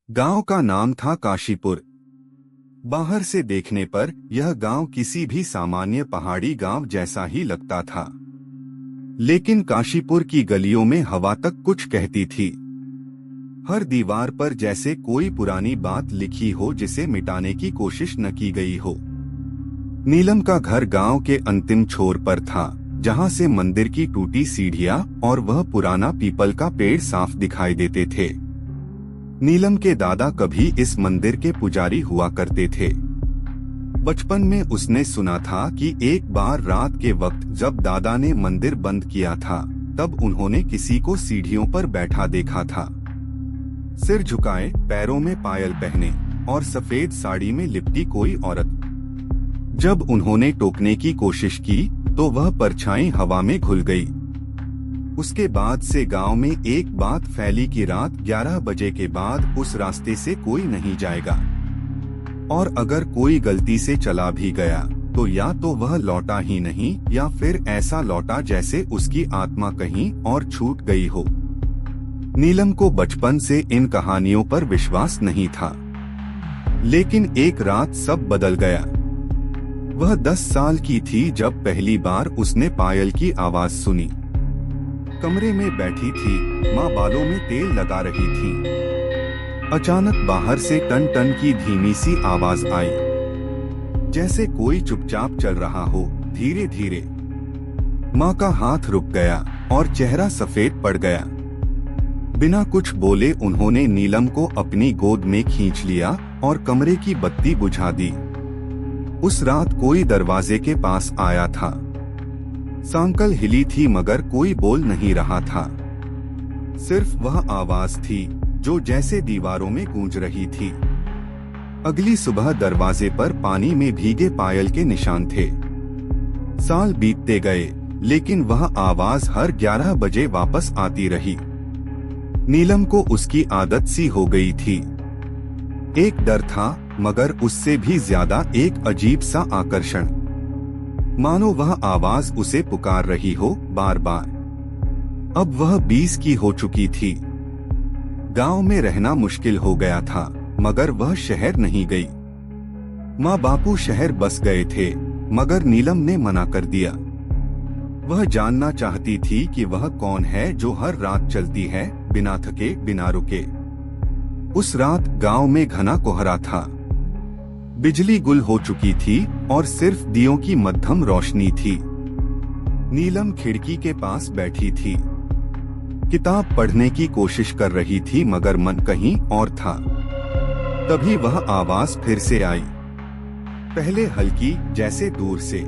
गांव का नाम था काशीपुर। बाहर से देखने पर यह गांव किसी भी सामान्य पहाड़ी गांव जैसा ही लगता था, लेकिन काशीपुर की गलियों में हवा तक कुछ कहती थी। हर दीवार पर जैसे कोई पुरानी बात लिखी हो जिसे मिटाने की कोशिश न की गई हो। नीलम का घर गांव के अंतिम छोर पर था, जहां से मंदिर की टूटी सीढ़ियां और वह पुराना पीपल का पेड़ साफ दिखाई देते थे। नीलम के दादा कभी इस मंदिर के पुजारी हुआ करते थे। बचपन में उसने सुना था कि एक बार रात के वक्त जब दादा ने मंदिर बंद किया था, तब उन्होंने किसी को सीढ़ियों पर बैठा देखा था, सिर झुकाए, पैरों में पायल पहने और सफेद साड़ी में लिपटी कोई औरत। जब उन्होंने टोकने की कोशिश की तो वह परछाई हवा में घुल गई। उसके बाद से गांव में एक बात फैली कि रात 11 बजे के बाद उस रास्ते से कोई नहीं जाएगा, और अगर कोई गलती से चला भी गया तो या तो वह लौटा ही नहीं या फिर ऐसा लौटा जैसे उसकी आत्मा कहीं और छूट गई हो। नीलम को बचपन से इन कहानियों पर विश्वास नहीं था, लेकिन एक रात सब बदल गया। वह 10 साल की थी जब पहली बार उसने पायल की आवाज सुनी। कमरे में बैठी थी, माँ बालों में तेल लगा रही थी। अचानक बाहर से टन टन की धीमी सी आवाज आई, जैसे कोई चुपचाप चल रहा हो। धीरे धीरे माँ का हाथ रुक गया और चेहरा सफेद पड़ गया। बिना कुछ बोले उन्होंने नीलम को अपनी गोद में खींच लिया और कमरे की बत्ती बुझा दी। उस रात कोई दरवाजे के पास आया था। सांकल हिली थी मगर कोई बोल नहीं रहा था। सिर्फ वह आवाज थी जो जैसे दीवारों में गूंज रही थी। अगली सुबह दरवाजे पर पानी में भीगे पायल के निशान थे। साल बीतते गए, लेकिन वह आवाज हर 11 बजे वापस आती रही। नीलम को उसकी आदत सी हो गई थी। एक डर था, मगर उससे भी ज्यादा एक अजीब सा आकर्षण, मानो वह आवाज उसे पुकार रही हो बार बार। अब वह 20 की हो चुकी थी। गांव में रहना मुश्किल हो गया था, मगर वह शहर नहीं गई। माँ बापू शहर बस गए थे, मगर नीलम ने मना कर दिया। वह जानना चाहती थी कि वह कौन है जो हर रात चलती है, बिना थके, बिना रुके। उस रात गांव में घना कोहरा था। बिजली गुल हो चुकी थी और सिर्फ दियों की मध्यम रोशनी थी। नीलम खिड़की के पास बैठी थी, किताब पढ़ने की कोशिश कर रही थी मगर मन कहीं और था। तभी वह आवाज फिर से आई, पहले हल्की जैसे दूर से,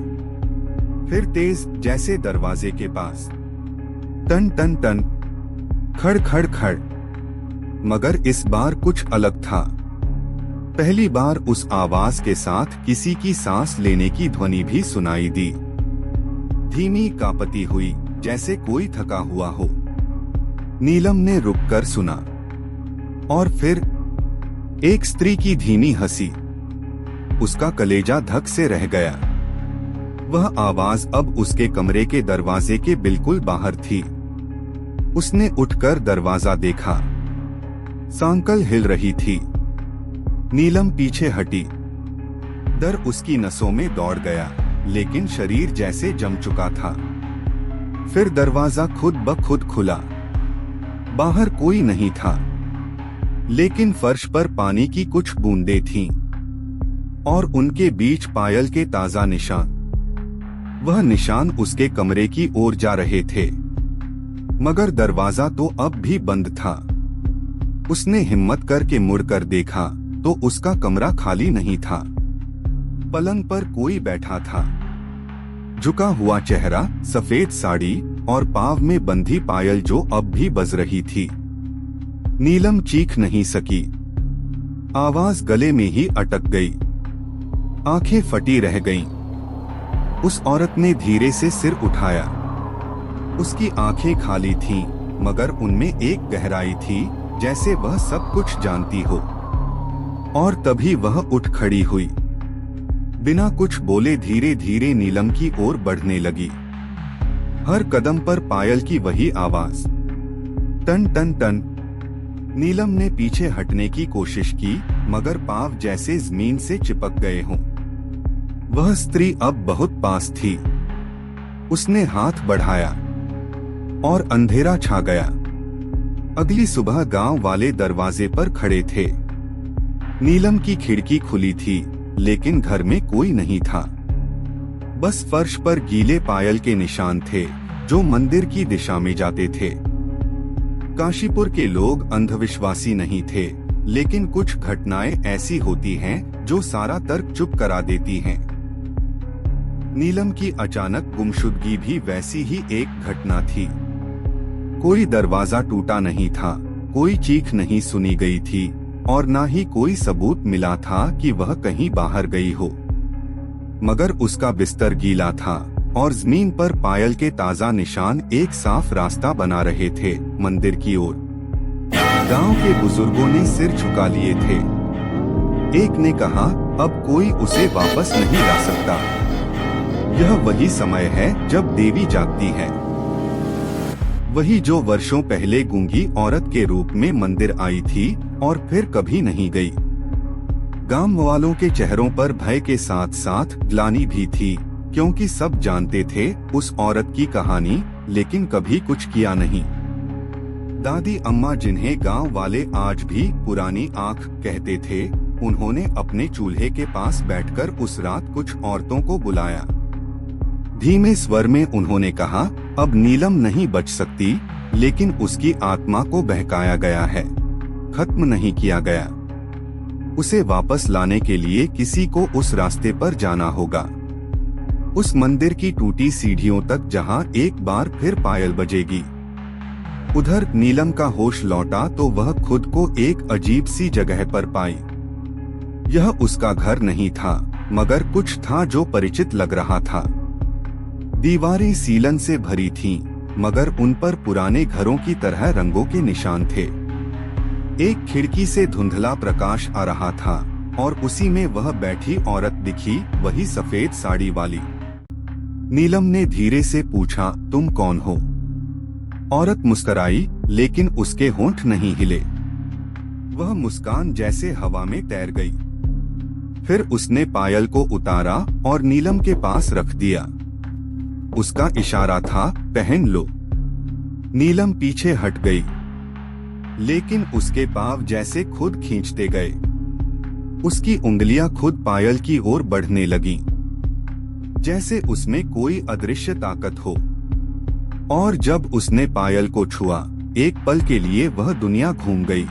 फिर तेज जैसे दरवाजे के पास। टन टन टन, खड़ खड़ खड़। मगर इस बार कुछ अलग था। पहली बार उस आवाज के साथ किसी की सांस लेने की ध्वनि भी सुनाई दी। धीमी, कांपती हुई, जैसे कोई थका हुआ हो। नीलम ने रुककर सुना, और फिर एक स्त्री की धीमी हंसी। उसका कलेजा धक से रह गया। वह आवाज अब उसके कमरे के दरवाजे के बिल्कुल बाहर थी। उसने उठकर दरवाजा देखा। सांकल हिल रही थी। नीलम पीछे हटी। डर उसकी नसों में दौड़ गया, लेकिन शरीर जैसे जम चुका था। फिर दरवाजा खुद ब खुद खुला। बाहर कोई नहीं था, लेकिन फर्श पर पानी की कुछ बूंदें थीं, और उनके बीच पायल के ताजा निशान। वह निशान उसके कमरे की ओर जा रहे थे, मगर दरवाजा तो अब भी बंद था। उसने हिम्मत करके मुड़कर देखा तो उसका कमरा खाली नहीं था। पलंग पर कोई बैठा था, झुका हुआ चेहरा, सफेद साड़ी और पाँव में बंधी पायल जो अब भी बज रही थी। नीलम चीख नहीं सकी। आवाज गले में ही अटक गई। आंखें फटी रह गईं। उस औरत ने धीरे से सिर उठाया। उसकी आंखें खाली थीं, मगर उनमें एक गहराई थी, जैसे वह सब कुछ जानती हो। और तभी वह उठ खड़ी हुई। बिना कुछ बोले धीरे धीरे नीलम की ओर बढ़ने लगी। हर कदम पर पायल की वही आवाज, टन टन टन। नीलम ने पीछे हटने की कोशिश की, मगर पांव जैसे जमीन से चिपक गए हों। वह स्त्री अब बहुत पास थी। उसने हाथ बढ़ाया और अंधेरा छा गया। अगली सुबह गांव वाले दरवाजे पर खड़े थे। नीलम की खिड़की खुली थी, लेकिन घर में कोई नहीं था। बस फर्श पर गीले पायल के निशान थे, जो मंदिर की दिशा में जाते थे। काशीपुर के लोग अंधविश्वासी नहीं थे, लेकिन कुछ घटनाएं ऐसी होती हैं जो सारा तर्क चुप करा देती हैं। नीलम की अचानक गुमशुदगी भी वैसी ही एक घटना थी। कोई दरवाजा टूटा नहीं था, कोई चीख नहीं सुनी गई थी, और न ही कोई सबूत मिला था कि वह कहीं बाहर गई हो। मगर उसका बिस्तर गीला था और जमीन पर पायल के ताजा निशान एक साफ रास्ता बना रहे थे मंदिर की ओर। गांव के बुजुर्गों ने सिर झुका लिए थे। एक ने कहा, अब कोई उसे वापस नहीं ला सकता। यह वही समय है जब देवी जागती है, वही जो वर्षों पहले गूंगी औरत के रूप में मंदिर आई थी और फिर कभी नहीं गई। गांव वालों के चेहरों पर भय के साथ साथ ग्लानि भी थी, क्योंकि सब जानते थे उस औरत की कहानी, लेकिन कभी कुछ किया नहीं। दादी अम्मा, जिन्हें गांव वाले आज भी पुरानी आंख कहते थे, उन्होंने अपने चूल्हे के पास बैठकर उस रात कुछ औरतों को बुलाया। धीमे स्वर में उन्होंने कहा, अब नीलम नहीं बच सकती, लेकिन उसकी आत्मा को बहकाया गया है, खत्म नहीं किया गया। उसे वापस लाने के लिए किसी को उस रास्ते पर जाना होगा, उस मंदिर की टूटी सीढ़ियों तक जहां एक बार फिर पायल बजेगी। उधर नीलम का होश लौटा तो वह खुद को एक अजीब सी जगह पर पाई। यह उसका घर नहीं था, मगर कुछ था जो परिचित लग रहा था। दीवारें सीलन से भरी थीं, मगर उन पर पुराने घरों की तरह रंगों के निशान थे। एक खिड़की से धुंधला प्रकाश आ रहा था और उसी में वह बैठी औरत दिखी, वही सफेद साड़ी वाली। नीलम ने धीरे से पूछा, तुम कौन हो? औरत मुस्कुराई, लेकिन उसके होंठ नहीं हिले। वह मुस्कान जैसे हवा में तैर गई। फिर उसने पायल को उतारा और नीलम के पास रख दिया। उसका इशारा था, पहन लो। नीलम पीछे हट गई, लेकिन उसके पांव जैसे खुद खींचते गए। उसकी उंगलियां खुद पायल की ओर बढ़ने लगीं, जैसे उसमें कोई अदृश्य ताकत हो। और जब उसने पायल को छुआ, एक पल के लिए वह दुनिया घूम गई।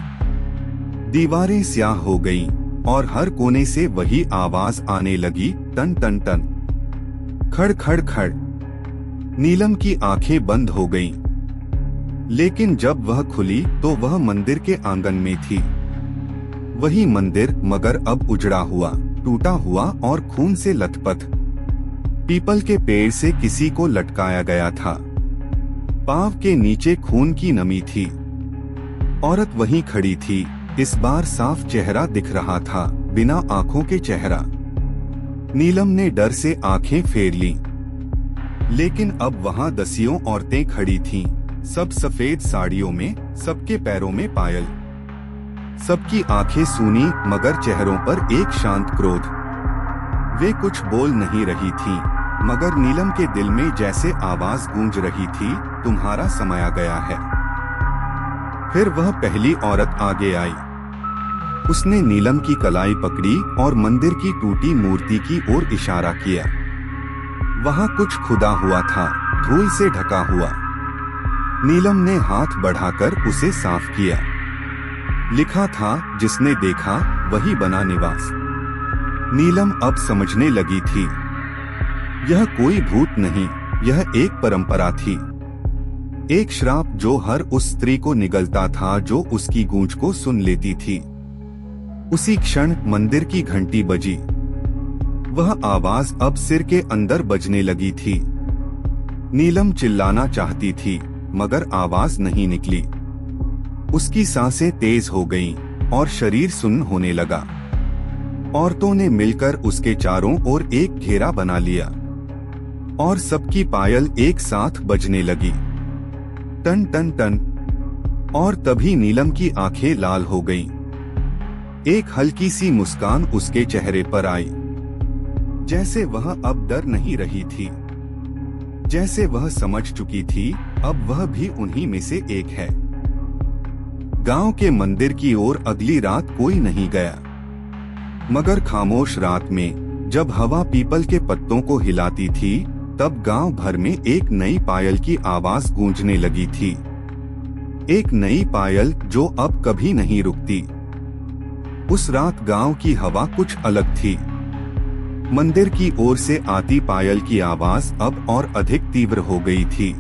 दीवारें स्याह हो गईं और हर कोने से वही आवाज आने लगी, टन टन टन, खड़ खड़ खड़। नीलम की आंखें बंद हो गईं, लेकिन जब वह खुली तो वह मंदिर के आंगन में थी। वही मंदिर, मगर अब उजड़ा हुआ, टूटा हुआ और खून से लथपथ। पीपल के पेड़ से किसी को लटकाया गया था। पांव के नीचे खून की नमी थी। औरत वहीं खड़ी थी, इस बार साफ चेहरा दिख रहा था, बिना आंखों के चेहरा। नीलम ने डर से आंखें फेर लीं, लेकिन अब वहां दसियों औरतें खड़ी थीं, सब सफेद साड़ियों में, सबके पैरों में पायल। सबकी आंखें सूनी, मगर चेहरों पर एक शांत क्रोध। वे कुछ बोल नहीं रही थीं, मगर नीलम के दिल में जैसे आवाज गूंज रही थी, तुम्हारा समय आ गया है। फिर वह पहली औरत आगे आई। उसने नीलम की कलाई पकड़ी और मंदिर की टूटी मूर्ति की ओर इशारा किया। वहां कुछ खुदा हुआ था, धूल से ढका हुआ। नीलम ने हाथ बढ़ाकर उसे साफ किया। लिखा था, जिसने देखा वही बना निवास। नीलम अब समझने लगी थी, यह कोई भूत नहीं, यह एक परंपरा थी, एक श्राप जो हर उस स्त्री को निगलता था जो उसकी गूंज को सुन लेती थी। उसी क्षण मंदिर की घंटी बजी। वह आवाज अब सिर के अंदर बजने लगी थी। नीलम चिल्लाना चाहती थी, मगर आवाज नहीं निकली। उसकी सांसें तेज हो गईं और शरीर सुन्न होने लगा। औरतों ने मिलकर उसके चारों ओर एक घेरा बना लिया और सबकी पायल एक साथ बजने लगी, टन टन टन। और तभी नीलम की आंखें लाल हो गईं। एक हल्की सी मुस्कान उसके चेहरे पर आई, जैसे वह अब डर नहीं रही थी, जैसे वह समझ चुकी थी अब वह भी उन्हीं में से एक है। गांव के मंदिर की ओर अगली रात कोई नहीं गया, मगर खामोश रात में जब हवा पीपल के पत्तों को हिलाती थी, तब गांव भर में एक नई पायल की आवाज गूंजने लगी थी। एक नई पायल जो अब कभी नहीं रुकती। उस रात गांव की हवा कुछ अलग थी। मंदिर की ओर से आती पायल की आवाज अब और अधिक तीव्र हो गई थी।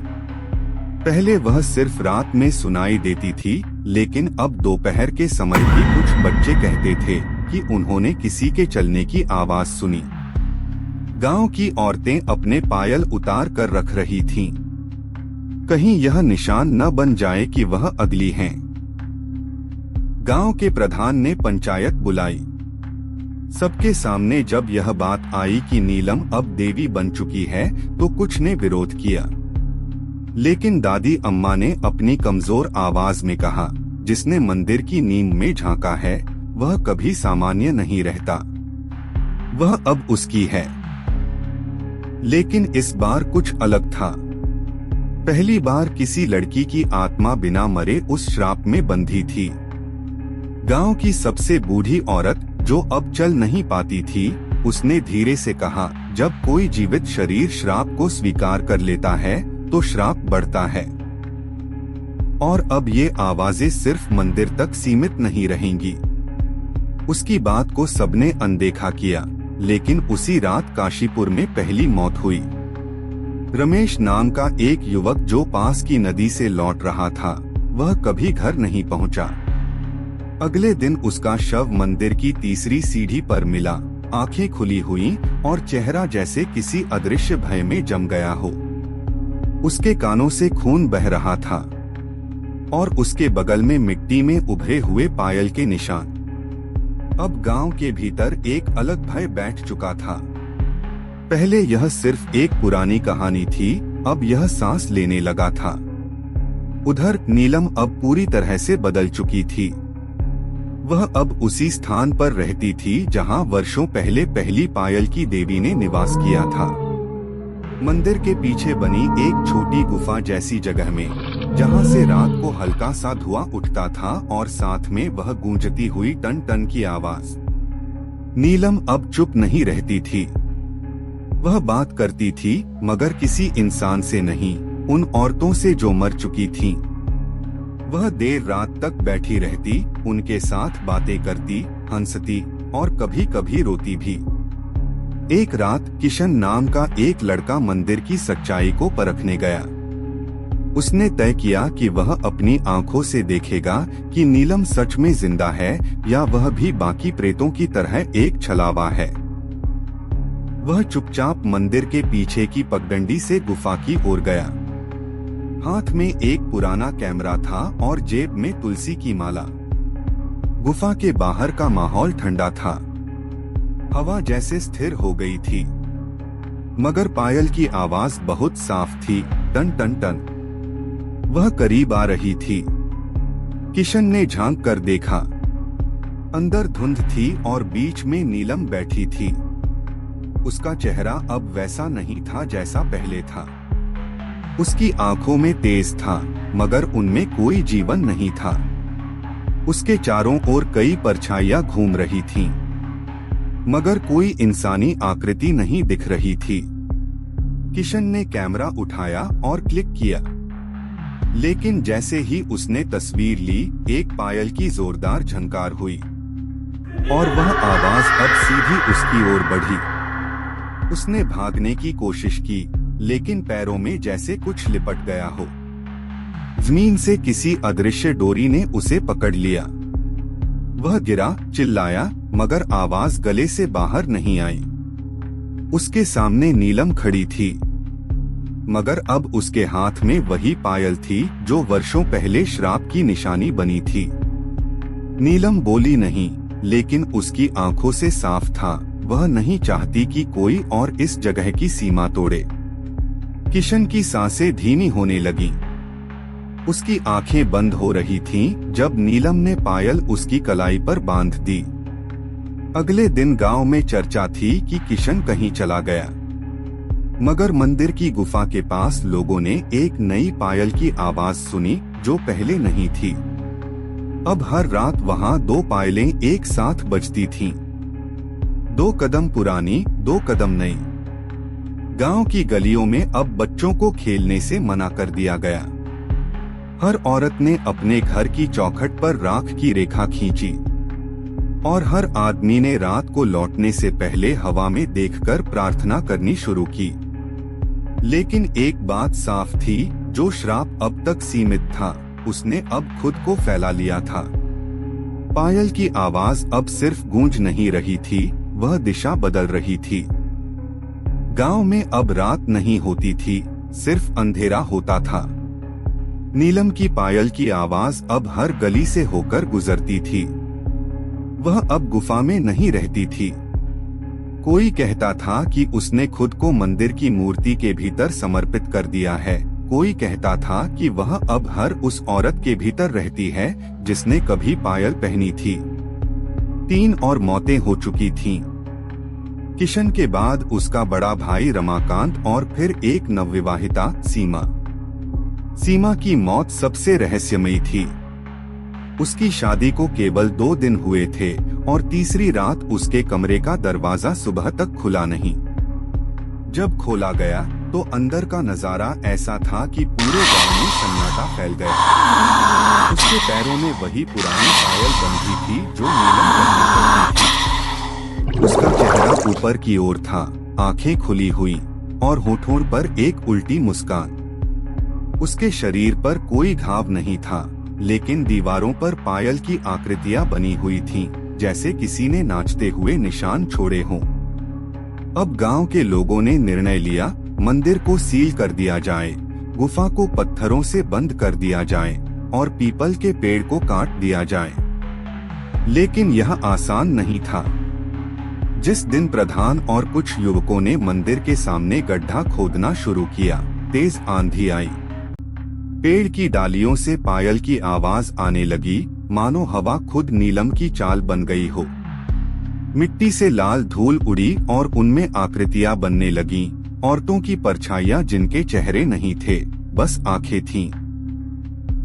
पहले वह सिर्फ रात में सुनाई देती थी, लेकिन अब दोपहर के समय भी कुछ बच्चे कहते थे कि उन्होंने किसी के चलने की आवाज सुनी। गांव की औरतें अपने पायल उतार कर रख रही थीं। कहीं यह निशान न बन जाए कि वह अगली हैं। गांव के प्रधान ने पंचायत बुलाई। सबके सामने जब यह बात आई कि नीलम अब देवी बन चुकी है, तो कुछ ने विरोध किया, लेकिन दादी अम्मा ने अपनी कमजोर आवाज में कहा, जिसने मंदिर की नींव में झांका है वह कभी सामान्य नहीं रहता, वह अब उसकी है। लेकिन इस बार कुछ अलग था। पहली बार किसी लड़की की आत्मा बिना मरे उस श्राप में बंधी थी। गांव की सबसे बूढ़ी औरत जो अब चल नहीं पाती थी, उसने धीरे से कहा, जब कोई जीवित शरीर श्राप को स्वीकार कर लेता है तो श्राप बढ़ता है। और अब ये आवाजें सिर्फ मंदिर तक सीमित नहीं रहेंगी। उसकी बात को सबने अनदेखा किया, लेकिन उसी रात काशीपुर में पहली मौत हुई। रमेश नाम का एक युवक जो पास की नदी से लौट रहा था, वह कभी घर नहीं पहुंचा। अगले दिन उसका शव मंदिर की तीसरी सीढ़ी पर मिला, आंखें खुली हुई और चेहरा जैसे किसी अदृश्य भय में जम गया हो। उसके कानों से खून बह रहा था और उसके बगल में मिट्टी में उभरे हुए पायल के निशान। अब गांव के भीतर एक अलग भय बैठ चुका था। पहले यह सिर्फ एक पुरानी कहानी थी, अब यह सांस लेने लगा था। उधर नीलम अब पूरी तरह से बदल चुकी थी। वह अब उसी स्थान पर रहती थी जहां वर्षों पहले पहली पायल की देवी ने निवास किया था। मंदिर के पीछे बनी एक छोटी गुफा जैसी जगह में, जहां से रात को हल्का सा धुआं उठता था और साथ में वह गूंजती हुई टन टन की आवाज। नीलम अब चुप नहीं रहती थी। वह बात करती थी, मगर किसी इंसान से नहीं, उन औरतों से जो मर चुकी थीं। वह देर रात तक बैठी रहती, उनके साथ बातें करती, हंसती और कभी कभी रोती भी। एक रात किशन नाम का एक लड़का मंदिर की सच्चाई को परखने गया। उसने तय किया कि वह अपनी आंखों से देखेगा कि नीलम सच में जिंदा है या वह भी बाकी प्रेतों की तरह एक छलावा है। वह चुपचाप मंदिर के पीछे की पगडंडी से गुफा की ओर गया। हाथ में एक पुराना कैमरा था और जेब में तुलसी की माला। गुफा के बाहर का माहौल ठंडा था। हवा जैसे स्थिर हो गई थी, मगर पायल की आवाज बहुत साफ थी, टन टन टन। वह करीब आ रही थी। किशन ने झांक कर देखा। अंदर धुंध थी और बीच में नीलम बैठी थी। उसका चेहरा अब वैसा नहीं था जैसा पहले था। उसकी आंखों में तेज था, मगर उनमें कोई जीवन नहीं था। उसके चारों ओर कई परछाइयां घूम रही थीं, मगर कोई इंसानी आकृति नहीं दिख रही थी। किशन ने कैमरा उठाया और क्लिक किया, लेकिन जैसे ही उसने तस्वीर ली, एक पायल की जोरदार झनकार हुई और वह आवाज अब सीधी उसकी ओर बढ़ी। उसने भागने की कोशिश की, लेकिन पैरों में जैसे कुछ लिपट गया हो। जमीन से किसी अदृश्य डोरी ने उसे पकड़ लिया। वह गिरा, चिल्लाया, मगर आवाज गले से बाहर नहीं आई। उसके सामने नीलम खड़ी थी, मगर अब उसके हाथ में वही पायल थी जो वर्षों पहले श्राप की निशानी बनी थी। नीलम बोली नहीं, लेकिन उसकी आंखों से साफ था, वह नहीं चाहती कि कोई और इस जगह की सीमा तोड़े। किशन की सांसें धीमी होने लगीं। उसकी आंखें बंद हो रही थीं जब नीलम ने पायल उसकी कलाई पर बांध दी। अगले दिन गांव में चर्चा थी कि किशन कहीं चला गया, मगर मंदिर की गुफा के पास लोगों ने एक नई पायल की आवाज सुनी जो पहले नहीं थी। अब हर रात वहां 2 पायलें एक साथ बजती थीं। 2 कदम पुरानी, 2 कदम नई। गांव की गलियों में अब बच्चों को खेलने से मना कर दिया गया। हर औरत ने अपने घर की चौखट पर राख की रेखा खींची और हर आदमी ने रात को लौटने से पहले हवा में देखकर प्रार्थना करनी शुरू की। लेकिन एक बात साफ थी, जो श्राप अब तक सीमित था, उसने अब खुद को फैला लिया था। पायल की आवाज अब सिर्फ गूंज नहीं रही थी, वह दिशा बदल रही थी। गांव में अब रात नहीं होती थी, सिर्फ अंधेरा होता था। नीलम की पायल की आवाज अब हर गली से होकर गुजरती थी। वह अब गुफा में नहीं रहती थी। कोई कहता था कि उसने खुद को मंदिर की मूर्ति के भीतर समर्पित कर दिया है। कोई कहता था कि वह अब हर उस औरत के भीतर रहती है जिसने कभी पायल पहनी थी। 3 और मौतें हो चुकी थीं। किशन के बाद उसका बड़ा भाई रमाकांत और फिर एक नवविवाहिता सीमा। सीमा की मौत सबसे रहस्यमयी थी। उसकी शादी को केवल 2 दिन हुए थे और तीसरी रात उसके कमरे का दरवाजा सुबह तक खुला नहीं। जब खोला गया तो अंदर का नजारा ऐसा था कि पूरे गांव में सन्नाटा फैल गया। उसके पैरों में वही पुरानी पायल बंधी थी जो नीलम पहना करती थी। उसका चेहरा ऊपर की ओर था, आंखें खुली हुई और होठों पर एक उल्टी मुस्कान। उसके शरीर पर कोई घाव नहीं था, लेकिन दीवारों पर पायल की आकृतियां बनी हुई थीं, जैसे किसी ने नाचते हुए निशान छोड़े हों। अब गांव के लोगों ने निर्णय लिया, मंदिर को सील कर दिया जाए, गुफा को पत्थरों से बंद कर दिया जाए और पीपल के पेड़ को काट दिया जाए। लेकिन यह आसान नहीं था। जिस दिन प्रधान और कुछ युवकों ने मंदिर के सामने गड्ढा खोदना शुरू किया, तेज आंधी आई। पेड़ की डालियों से पायल की आवाज आने लगी, मानो हवा खुद नीलम की चाल बन गई हो। मिट्टी से लाल धूल उड़ी और उनमें आकृतियां बनने लगीं, औरतों की परछाइयां जिनके चेहरे नहीं थे, बस आंखें थीं।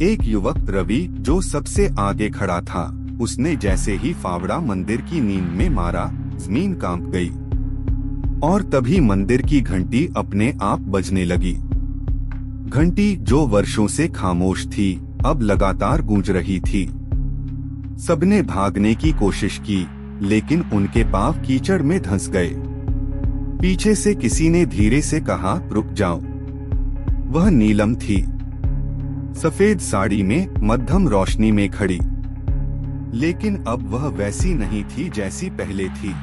एक युवक रवि जो सबसे आगे खड़ा था, उसने जैसे ही फावड़ा मंदिर की नींद में मारा, जमीन कांप गई और तभी मंदिर की घंटी अपने आप बजने लगी। घंटी जो वर्षों से खामोश थी, अब लगातार गूंज रही थी। सबने भागने की कोशिश की, लेकिन उनके पांव कीचड़ में धंस गए। पीछे से किसी ने धीरे से कहा, रुक जाओ। वह नीलम थी, सफेद साड़ी में मध्यम रोशनी में खड़ी। लेकिन अब वह वैसी नहीं थी जैसी पहले थी।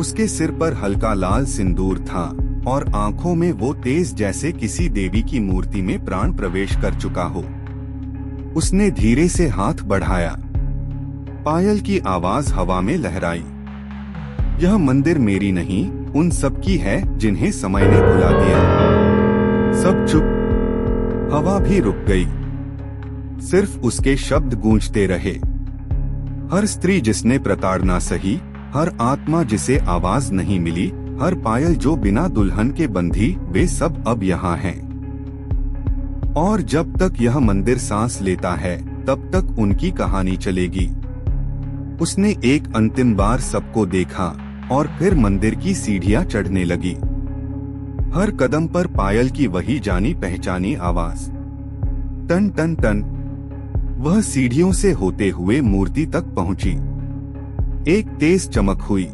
उसके सिर पर हल्का लाल सिंदूर था और आंखों में वो तेज जैसे किसी देवी की मूर्ति में प्राण प्रवेश कर चुका हो। उसने धीरे से हाथ बढ़ाया। पायल की आवाज हवा में लहराई, यह मंदिर मेरी नहीं, उन सब की है जिन्हें समय ने भुला दिया। सब चुप, हवा भी रुक गई, सिर्फ उसके शब्द गूंजते रहे। हर स्त्री जिसने प्रताड़ना सही, हर आत्मा जिसे आवाज नहीं मिली, हर पायल जो बिना दुल्हन के बंधी, वे सब अब यहाँ हैं। और जब तक यह मंदिर सांस लेता है, तब तक उनकी कहानी चलेगी। उसने एक अंतिम बार सबको देखा और फिर मंदिर की सीढ़ियां चढ़ने लगी। हर कदम पर पायल की वही जानी पहचानी आवाज, टन टन टन। वह सीढ़ियों से होते हुए मूर्ति तक पहुंची। एक तेज चमक हुई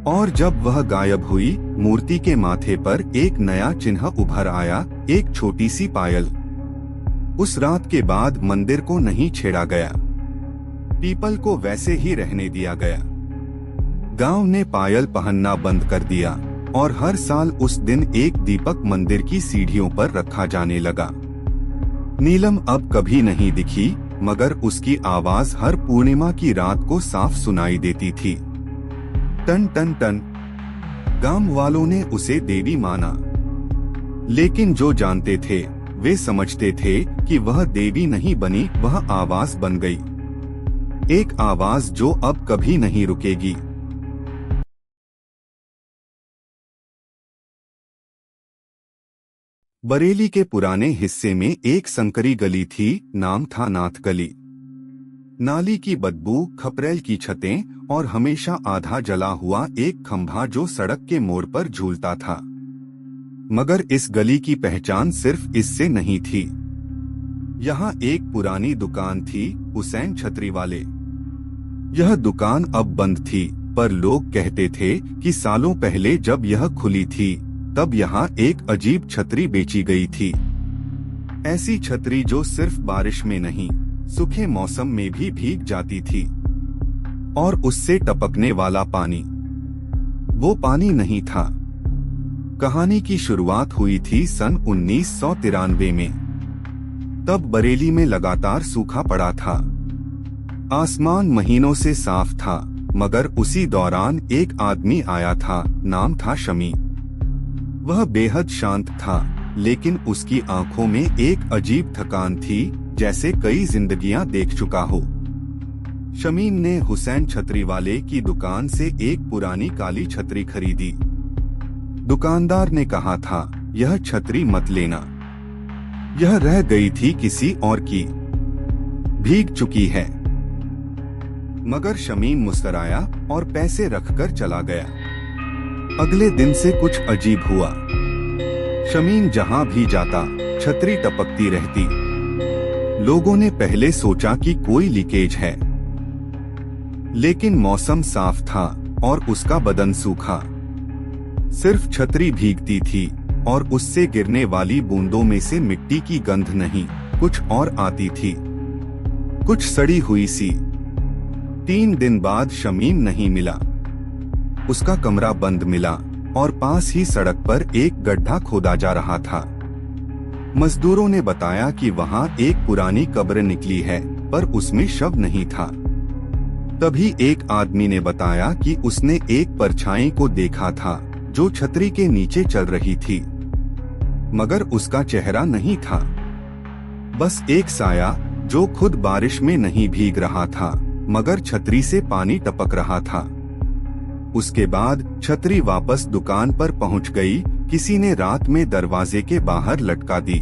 और जब वह गायब हुई, मूर्ति के माथे पर एक नया चिन्ह उभर आया, एक छोटी सी पायल। उस रात के बाद मंदिर को नहीं छेड़ा गया, पीपल को वैसे ही रहने दिया गया। गांव ने पायल पहनना बंद कर दिया और हर साल उस दिन एक दीपक मंदिर की सीढ़ियों पर रखा जाने लगा। नीलम अब कभी नहीं दिखी, मगर उसकी आवाज हर पूर्णिमा की रात को साफ सुनाई देती थी, टन टन टन। गांव वालों ने उसे देवी माना, लेकिन जो जानते थे वे समझते थे कि वह देवी नहीं बनी, वह आवाज बन गई, एक आवाज जो अब कभी नहीं रुकेगी। बरेली के पुराने हिस्से में एक संकरी गली थी, नाम था नाथ गली। नाली की बदबू, खपरेल की छतें और हमेशा आधा जला हुआ एक खंभा जो सड़क के मोड़ पर झूलता था। मगर इस गली की पहचान सिर्फ इससे नहीं थी। यहाँ एक पुरानी दुकान थी, हुसैन छतरी वाले। यह दुकान अब बंद थी, पर लोग कहते थे कि सालों पहले जब यह खुली थी तब यहाँ एक अजीब छतरी बेची गई थी। ऐसी छतरी जो सिर्फ बारिश में नहीं, सूखे मौसम में भी भीग जाती थी। और उससे टपकने वाला पानी, वो पानी नहीं था। कहानी की शुरुआत हुई थी सन 1993 में। तब बरेली में लगातार सूखा पड़ा था। आसमान महीनों से साफ था, मगर उसी दौरान एक आदमी आया था, नाम था शमी। वह बेहद शांत था, लेकिन उसकी आंखों में एक अजीब थकान थी, जैसे कई जिंदगियां देख चुका हो। शमीम ने हुसैन छतरी वाले की दुकान से एक पुरानी काली छतरी खरीदी। दुकानदार ने कहा था, यह छतरी मत लेना, यह रह गई थी किसी और की, भीग चुकी है। मगर शमीम मुस्कुराया और पैसे रखकर चला गया। अगले दिन से कुछ अजीब हुआ। शमीम जहां भी जाता, छतरी टपकती रहती। लोगों ने पहले सोचा कि कोई लीकेज है, लेकिन मौसम साफ था और उसका बदन सूखा। सिर्फ छतरी भीगती थी और उससे गिरने वाली बूंदों में से मिट्टी की गंध नहीं, कुछ और आती थी, कुछ सड़ी हुई सी। 3 दिन बाद शमीम नहीं मिला। उसका कमरा बंद मिला और पास ही सड़क पर एक गड्ढा खोदा जा रहा था। मजदूरों ने बताया कि वहां एक पुरानी कब्र निकली है, पर उसमें शव नहीं था। तभी एक आदमी ने बताया कि उसने एक परछाई को देखा था जो छतरी के नीचे चल रही थी, मगर उसका चेहरा नहीं था, बस एक साया जो खुद बारिश में नहीं भीग रहा था, मगर छतरी से पानी टपक रहा था। उसके बाद छतरी वापस दुकान पर पहुंच गई। किसी ने रात में दरवाजे के बाहर लटका दी,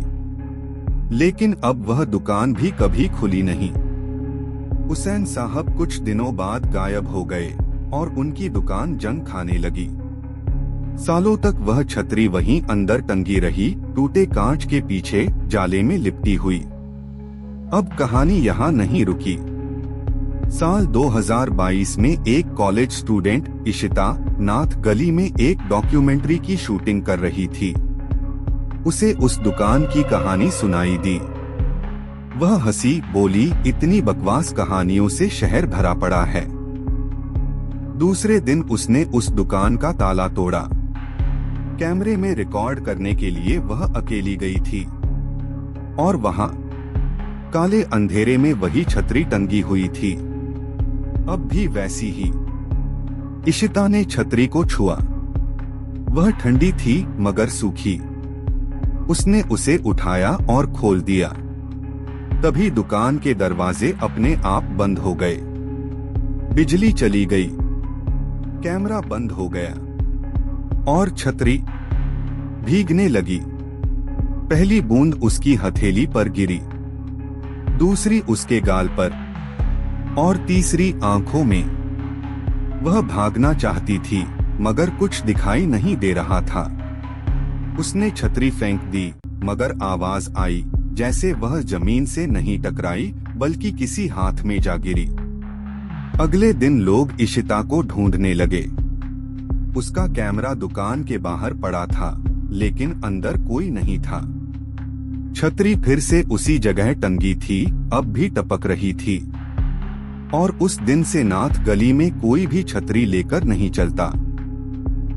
लेकिन अब वह दुकान भी कभी खुली नहीं। हुसैन साहब कुछ दिनों बाद गायब हो गए और उनकी दुकान जंग खाने लगी। सालों तक वह छतरी वहीं अंदर टंगी रही, टूटे कांच के पीछे जाले में लिपटी हुई। अब कहानी यहाँ नहीं रुकी। साल 2022 में एक कॉलेज स्टूडेंट इशिता नाथ गली में एक डॉक्यूमेंट्री की शूटिंग कर रही थी। उसे उस दुकान की कहानी सुनाई दी। वह हंसी, बोली, इतनी बकवास कहानियों से शहर भरा पड़ा है। दूसरे दिन उसने उस दुकान का ताला तोड़ा। कैमरे में रिकॉर्ड करने के लिए वह अकेली गई थी और वहां काले अंधेरे में वही छतरी टंगी हुई थी, अब भी वैसी ही। इशिता ने छतरी को छुआ। वह ठंडी थी मगर सूखी। उसने उसे उठाया और खोल दिया। तभी दुकान के दरवाजे अपने आप बंद हो गए। बिजली चली गई, कैमरा बंद हो गया और छतरी भीगने लगी। पहली बूंद उसकी हथेली पर गिरी, दूसरी उसके गाल पर और तीसरी आंखों में। वह भागना चाहती थी मगर कुछ दिखाई नहीं दे रहा था। उसने छतरी फेंक दी, मगर आवाज आई जैसे वह जमीन से नहीं टकराई बल्कि किसी हाथ में जा गिरी। अगले दिन लोग इशिता को ढूंढने लगे। उसका कैमरा दुकान के बाहर पड़ा था, लेकिन अंदर कोई नहीं था। छतरी फिर से उसी जगह टंगी थी, अब भी टपक रही थी। और उस दिन से नाथ गली में कोई भी छतरी लेकर नहीं चलता,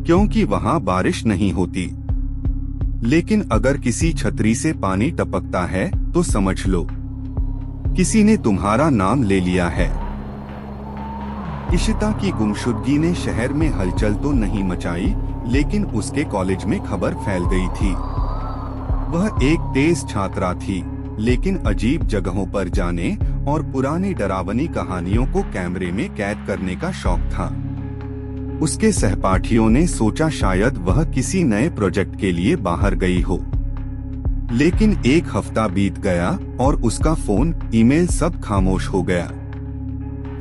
क्योंकि वहां बारिश नहीं होती। लेकिन अगर किसी छतरी से पानी टपकता है तो समझ लो किसी ने तुम्हारा नाम ले लिया है। इशिता की गुमशुदगी ने शहर में हलचल तो नहीं मचाई, लेकिन उसके कॉलेज में खबर फैल गई थी। वह एक तेज छात्रा थी, लेकिन अजीब जगहों पर जाने और पुरानी डरावनी कहानियों को कैमरे में कैद करने का शौक था। उसके सहपाठियों ने सोचा शायद वह किसी नए प्रोजेक्ट के लिए बाहर गई हो। लेकिन एक हफ्ता बीत गया और उसका फोन, ईमेल सब खामोश हो गया।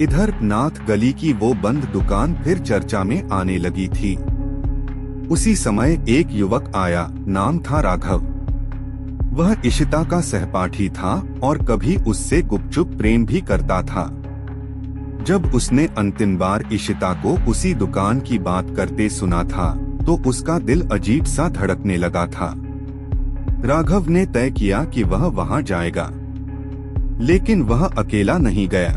इधर नाथ गली की वो बंद दुकान फिर चर्चा में आने लगी थी। उसी समय एक युवक आया, नाम था राघव। वह इशिता का सहपाठी था और कभी उससे गुपचुप प्रेम भी करता था। जब उसने अंतिम बार इशिता को उसी दुकान की बात करते सुना था तो उसका दिल अजीब सा धड़कने लगा था। राघव ने तय किया कि वह वहां जाएगा, लेकिन वह अकेला नहीं गया।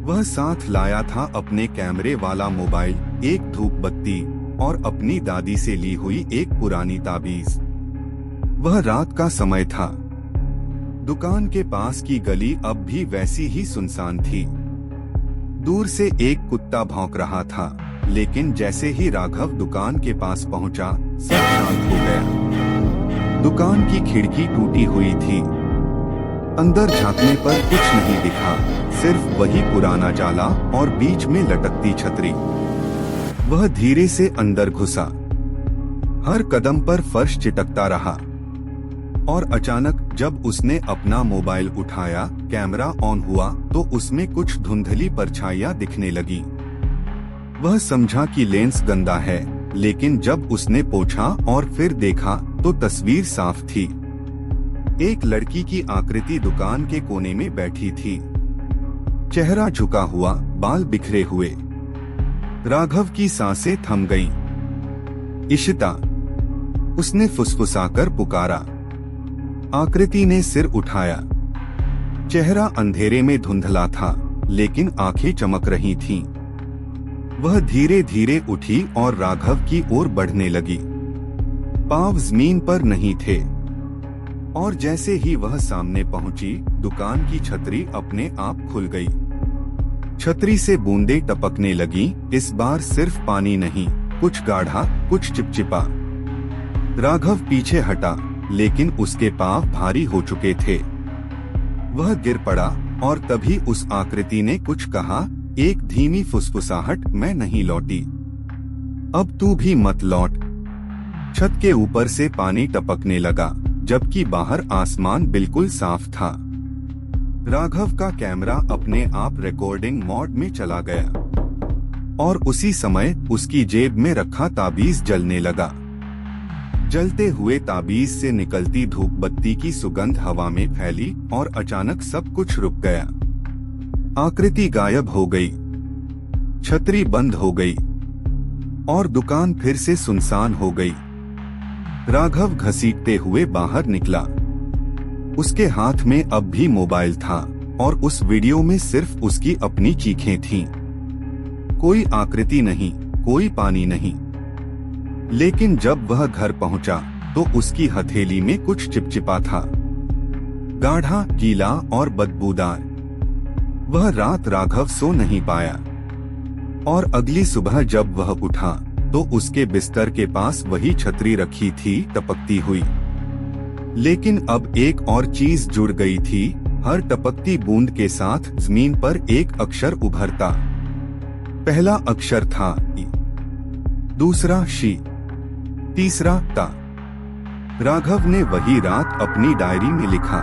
वह साथ लाया था अपने कैमरे वाला मोबाइल, एक धूप बत्ती और अपनी दादी से ली हुई एक पुरानी ताबीज। वह रात का समय था। दुकान के पास की गली अब भी वैसी ही सुनसान थी। दूर से एक कुत्ता भौंक रहा था, लेकिन जैसे ही राघव दुकान के पास पहुंचा, सब शांत हो गया। दुकान की खिड़की टूटी हुई थी। अंदर झांकने पर कुछ नहीं दिखा, सिर्फ वही पुराना जाला और बीच में लटकती छतरी। वह धीरे से अंदर घुसा। हर कदम पर फर्श चिटकता रहा और अचानक जब उसने अपना मोबाइल उठाया, कैमरा ऑन हुआ तो उसमें कुछ धुंधली परछाइयां दिखने लगी। वह समझा कि लेंस गंदा है, लेकिन जब उसने पोंछा और फिर देखा तो तस्वीर साफ थी। एक लड़की की आकृति दुकान के कोने में बैठी थी, चेहरा झुका हुआ, बाल बिखरे हुए। राघव की सांसें थम गईं। इशिता, उसने फुसफुसाकर पुकारा। आकृति ने सिर उठाया। चेहरा अंधेरे में धुंधला था, लेकिन आंखें चमक रही थीं। वह धीरे धीरे उठी और राघव की ओर बढ़ने लगी। पांव जमीन पर नहीं थे और जैसे ही वह सामने पहुंची, दुकान की छतरी अपने आप खुल गई। छतरी से बूंदें टपकने लगी। इस बार सिर्फ पानी नहीं, कुछ गाढ़ा, कुछ चिपचिपा। राघव पीछे हटा, लेकिन उसके पांव भारी हो चुके थे। वह गिर पड़ा और तभी उस आकृति ने कुछ कहा, एक धीमी फुसफुसाहट, मैं नहीं लौटी, अब तू भी मत लौट। छत के ऊपर से पानी टपकने लगा, जबकि बाहर आसमान बिल्कुल साफ था। राघव का कैमरा अपने आप रिकॉर्डिंग मोड में चला गया और उसी समय उसकी जेब में रखा ताबीज जलने लगा। जलते हुए ताबीज से निकलती धूप बत्ती की सुगंध हवा में फैली और अचानक सब कुछ रुक गया। आकृति गायब हो गई, छतरी बंद हो गई और दुकान फिर से सुनसान हो गई। राघव घसीटते हुए बाहर निकला। उसके हाथ में अब भी मोबाइल था और उस वीडियो में सिर्फ उसकी अपनी चीखें थीं। कोई आकृति नहीं, कोई पानी नहीं। लेकिन जब वह घर पहुंचा तो उसकी हथेली में कुछ चिपचिपा था, गाढ़ा, गीला और बदबूदार। वह रात राघव सो नहीं पाया और अगली सुबह जब वह उठा तो उसके बिस्तर के पास वही छतरी रखी थी, टपकती हुई। लेकिन अब एक और चीज जुड़ गई थी। हर टपकती बूंद के साथ जमीन पर एक अक्षर उभरता। पहला अक्षर था ई, दूसरा शी, तीसरा ता। राघव ने वही रात अपनी डायरी में लिखा।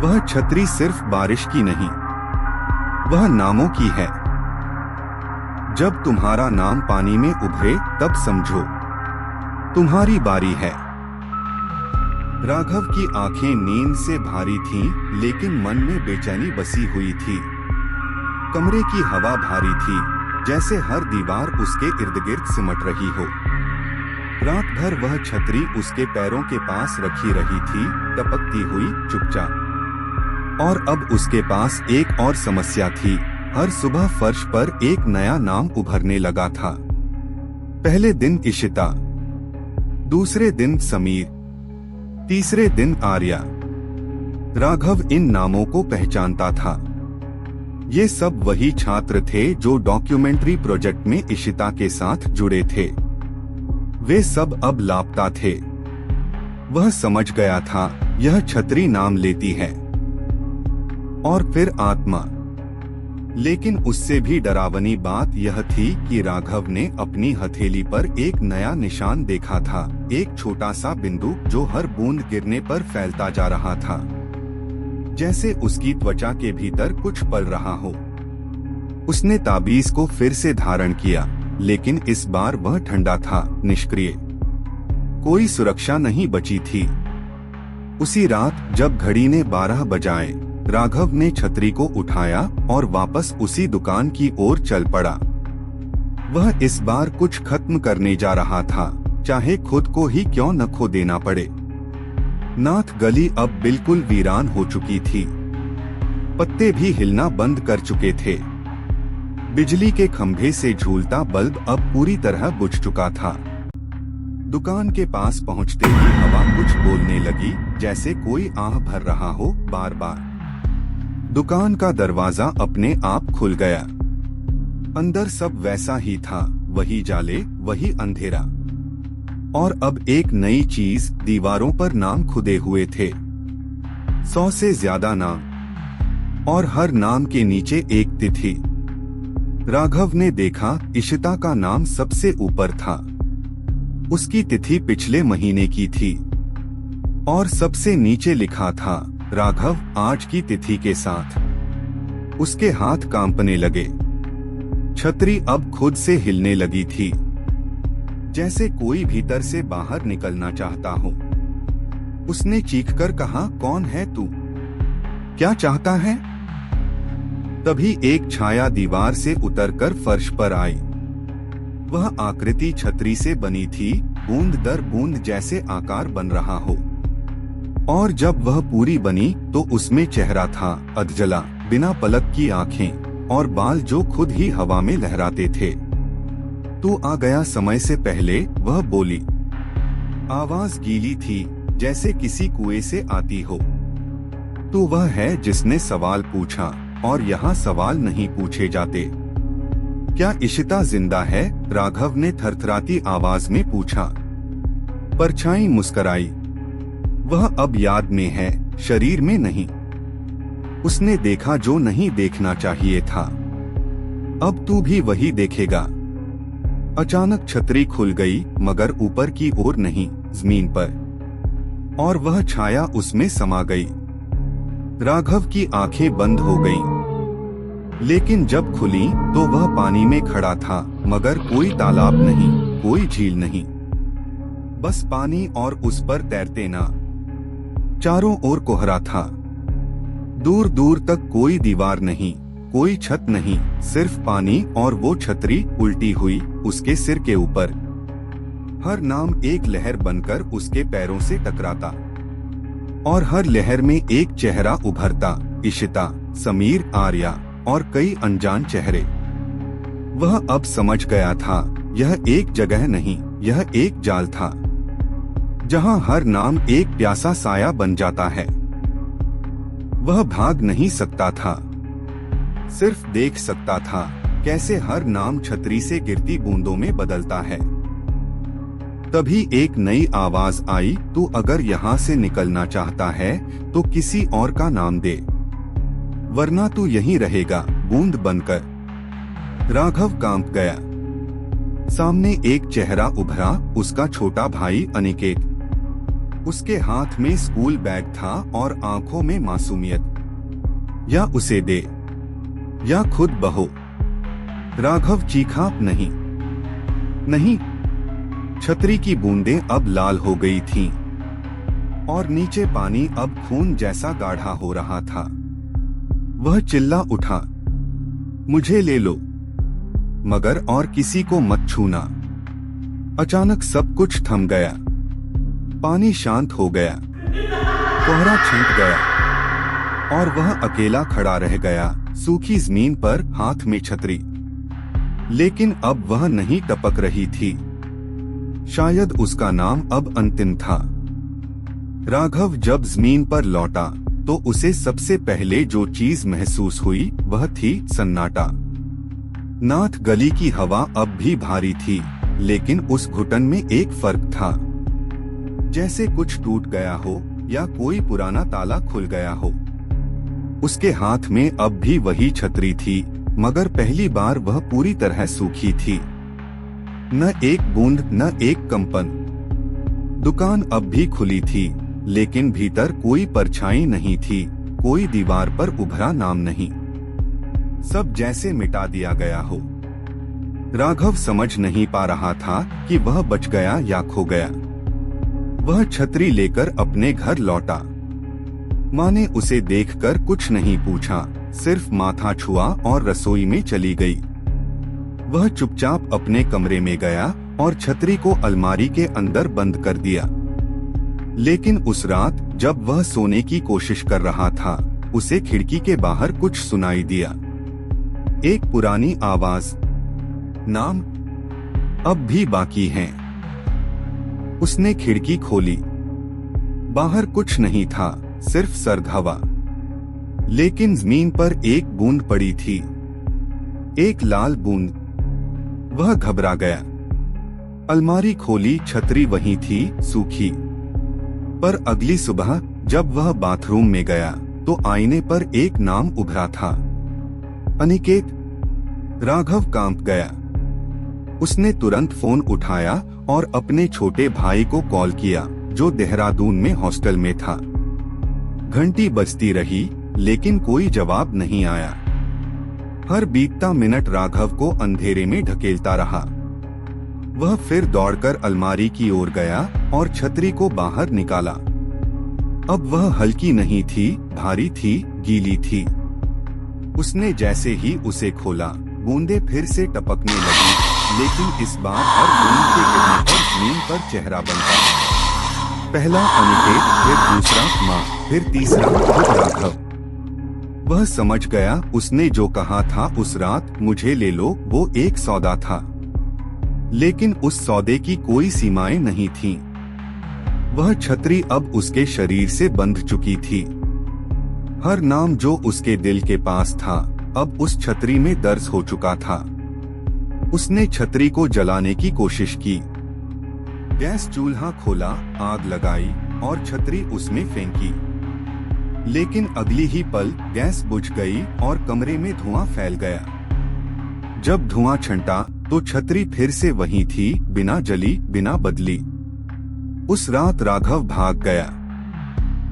वह छतरी सिर्फ बारिश की नहीं, वह नामों की है। जब तुम्हारा नाम पानी में उभरे तब समझो तुम्हारी बारी है। राघव की आंखें नींद से भारी थीं, लेकिन मन में बेचैनी बसी हुई थी। कमरे की हवा भारी थी, जैसे हर दीवार उसके इर्द गिर्द सिमट रही हो। रात भर वह छतरी उसके पैरों के पास रखी रही थी, टपकती हुई, चुपचाप। और अब उसके पास एक और समस्या थी। हर सुबह फर्श पर एक नया नाम उभरने लगा था। पहले दिन इशिता, दूसरे दिन समीर, तीसरे दिन आर्या। राघव इन नामों को पहचानता था। ये सब वही छात्र थे जो डॉक्यूमेंट्री प्रोजेक्ट में इशिता के साथ जुड़े थे। वे सब अब लापता थे। वह समझ गया था यह छतरी नाम लेती है और फिर आत्मा। लेकिन उससे भी डरावनी बात यह थी कि राघव ने अपनी हथेली पर एक नया निशान देखा था, एक छोटा सा बिंदु जो हर बूंद गिरने पर फैलता जा रहा था, जैसे उसकी त्वचा के भीतर कुछ पल रहा हो। उसने ताबीज को फिर से धारण किया, लेकिन इस बार वह ठंडा था, निष्क्रिय। कोई सुरक्षा नहीं बची थी। उसी रात जब घड़ी ने 12 बजाए, राघव ने छतरी को उठाया और वापस उसी दुकान की ओर चल पड़ा। वह इस बार कुछ खत्म करने जा रहा था, चाहे खुद को ही क्यों न खो देना पड़े। नाथ गली अब बिल्कुल वीरान हो चुकी थी। पत्ते भी हिलना बंद कर चुके थे। बिजली के खंभे से झूलता बल्ब अब पूरी तरह बुझ चुका था। दुकान के पास पहुंचते ही हवा कुछ बोलने लगी, जैसे कोई आह भर रहा हो बार बार। दुकान का दरवाजा अपने आप खुल गया। अंदर सब वैसा ही था, वही जाले, वही अंधेरा। और अब एक नई चीज, दीवारों पर नाम खुदे हुए थे। 100 से ज्यादा नाम, और हर नाम के नीचे एक तिथि। राघव ने देखा इशिता का नाम सबसे ऊपर था। उसकी तिथि पिछले महीने की थी और सबसे नीचे लिखा था राघव आज की तिथि के साथ। उसके हाथ कांपने लगे। छतरी अब खुद से हिलने लगी थी, जैसे कोई भीतर से बाहर निकलना चाहता हो। उसने चीखकर कहा, कौन है तू? क्या चाहता है? तभी एक छाया दीवार से उतरकर फर्श पर आई। वह आकृति छतरी से बनी थी, बूंद दर बूंद जैसे आकार बन रहा हो। और जब वह पूरी बनी तो उसमें चेहरा था, अधजला, बिना पलक की आंखें और बाल जो खुद ही हवा में लहराते थे। तू आ गया समय से पहले, वह बोली। आवाज गीली थी, जैसे किसी कुएं से आती हो। तू वह है जिसने सवाल पूछा, और यहाँ सवाल नहीं पूछे जाते। क्या इशिता जिंदा है? राघव ने थरथराती आवाज में पूछा। परछाई मुस्कराई। वह अब याद में है, शरीर में नहीं। उसने देखा जो नहीं देखना चाहिए था। अब तू भी वही देखेगा। अचानक छतरी खुल गई, मगर ऊपर की ओर नहीं, जमीन पर। और वह छाया उसमें समा गई। राघव की आंखें बंद हो गईं। लेकिन जब खुली तो वह पानी में खड़ा था, मगर कोई तालाब नहीं, कोई झील नहीं, बस पानी और उस पर तैरते नाव। चारों ओर कोहरा था। दूर दूर तक कोई दीवार नहीं, कोई छत नहीं, सिर्फ पानी और वो छतरी उल्टी हुई उसके सिर के ऊपर। हर नाम एक लहर बनकर उसके पैरों से टकराता, और हर लहर में एक चेहरा उभरता, इशिता, समीर, आर्या और कई अनजान चेहरे। वह अब समझ गया था, यह एक जगह नहीं, यह एक जाल था, जहां हर नाम एक प्यासा साया बन जाता है। वह भाग नहीं सकता था, सिर्फ देख सकता था कैसे हर नाम छतरी से गिरती बूंदों में बदलता है। तभी एक नई आवाज आई, तू अगर यहाँ से निकलना चाहता है तो किसी और का नाम दे, वरना तू यहीं रहेगा, बूंद बनकर। राघव कांप गया। सामने एक चेहरा उभरा, उसका छोटा भाई अनिकेत। उसके हाथ में स्कूल बैग था और आंखों में मासूमियत। या उसे दे या खुद बहो। राघव चीखा, नहीं नहीं। छतरी की बूंदें अब लाल हो गई थीं, और नीचे पानी अब खून जैसा गाढ़ा हो रहा था। वह चिल्ला उठा, मुझे ले लो, मगर और किसी को मत छूना। अचानक सब कुछ थम गया। पानी शांत हो गया, कोहरा छंट गया, और वह अकेला खड़ा रह गया, सूखी जमीन पर, हाथ में छतरी। लेकिन अब वह नहीं टपक रही थी। शायद उसका नाम अब अंतिम था। राघव जब जमीन पर लौटा तो उसे सबसे पहले जो चीज महसूस हुई वह थी सन्नाटा। नाथ गली की हवा अब भी भारी थी, लेकिन उस घुटन में एक फर्क था। जैसे कुछ टूट गया हो या कोई पुराना ताला खुल गया हो। उसके हाथ में अब भी वही छतरी थी, मगर पहली बार वह पूरी तरह सूखी थी। न एक बूंद, न एक कंपन। दुकान अब भी खुली थी, लेकिन भीतर कोई परछाई नहीं थी, कोई दीवार पर उभरा नाम नहीं। सब जैसे मिटा दिया गया हो। राघव समझ नहीं पा रहा था कि वह बच गया या खो गया। वह छतरी लेकर अपने घर लौटा। माँ ने उसे देखकर कुछ नहीं पूछा, सिर्फ माथा छुआ और रसोई में चली गई। वह चुपचाप अपने कमरे में गया और छतरी को अलमारी के अंदर बंद कर दिया। लेकिन उस रात जब वह सोने की कोशिश कर रहा था, उसे खिड़की के बाहर कुछ सुनाई दिया। एक पुरानी आवाज, नाम अब भी बाकी हैं। उसने खिड़की खोली। बाहर कुछ नहीं था, सिर्फ सर्द हवा। लेकिन जमीन पर एक बूंद पड़ी थी, एक लाल बूंद। वह घबरा गया। अलमारी खोली, छतरी वहीं थी, सूखी। पर अगली सुबह जब वह बाथरूम में गया तो आईने पर एक नाम उभरा था, अनिकेत। राघव कांप गया। उसने तुरंत फोन उठाया और अपने छोटे भाई को कॉल किया, जो देहरादून में हॉस्टल में था। घंटी बजती रही, लेकिन कोई जवाब नहीं आया। हर बीतता मिनट राघव को अंधेरे में ढकेलता रहा। वह फिर दौड़कर अलमारी की ओर गया और छतरी को बाहर निकाला। अब वह हल्की नहीं थी, भारी थी, गीली थी। उसने जैसे ही उसे खोला, बूंदें फिर से टपकने लगी, लेकिन इस बार हर बूंद के गिरने पर जमीन पर चेहरा बनता। पहला अनिकेत, फिर दूसरा माँ, फिर तीसरा खुद राघव। वह समझ गया, उसने जो कहा था उस रात, मुझे ले लो, वो एक सौदा था। लेकिन उस सौदे की कोई सीमाएं नहीं थीं। वह छतरी अब उसके शरीर से बंध चुकी थी। हर नाम जो उसके दिल के पास था, अब उस छतरी में दर्ज हो चुका था। उसने छतरी को जलाने की कोशिश की। गैस चूल्हा खोला, आग लगाई और छतरी उसमें फेंकी। लेकिन अगली ही पल गैस बुझ गई और कमरे में धुआं फैल गया। जब धुआं छंटा तो छतरी फिर से वही थी, बिना जली, बिना बदली। उस रात राघव भाग गया।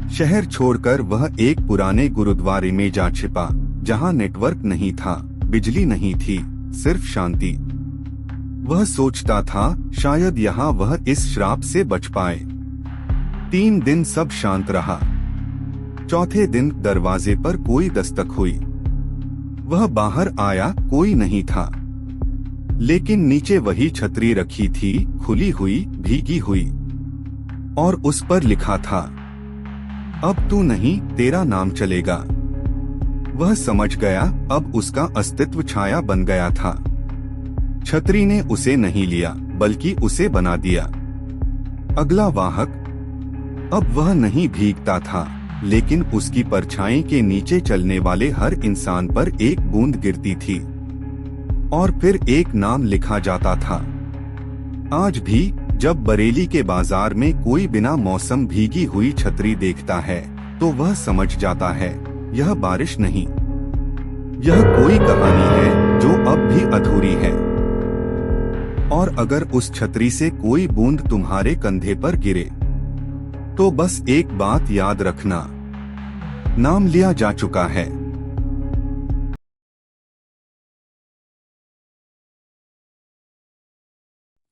शहर छोड़कर वह एक पुराने गुरुद्वारे में जा छिपा, जहां नेटवर्क नहीं था, बिजली नहीं थी, सिर्फ शांति। वह सोचता था, शायद यहाँ वह इस श्राप से बच पाए। 3 दिन सब शांत रहा। चौथे दिन दरवाजे पर कोई दस्तक हुई। वह बाहर आया, कोई नहीं था। लेकिन नीचे वही छतरी रखी थी, खुली हुई, भीगी हुई, और उस पर लिखा था, अब तू नहीं, तेरा नाम चलेगा। वह समझ गया, अब उसका अस्तित्व छाया बन गया था। छतरी ने उसे नहीं लिया, बल्कि उसे बना दिया। अगला वाहक। अब वह नहीं भीगता था, लेकिन उसकी परछाई के नीचे चलने वाले हर इंसान पर एक बूंद गिरती थी और फिर एक नाम लिखा जाता था। आज भी जब बरेली के बाजार में कोई बिना मौसम भीगी हुई छतरी देखता है, तो वह समझ जाता है, यह बारिश नहीं, यह कोई कहानी है जो अब भी अधूरी है। और अगर उस छतरी से कोई बूंद तुम्हारे कंधे पर गिरे, तो बस एक बात याद रखना, नाम लिया जा चुका है।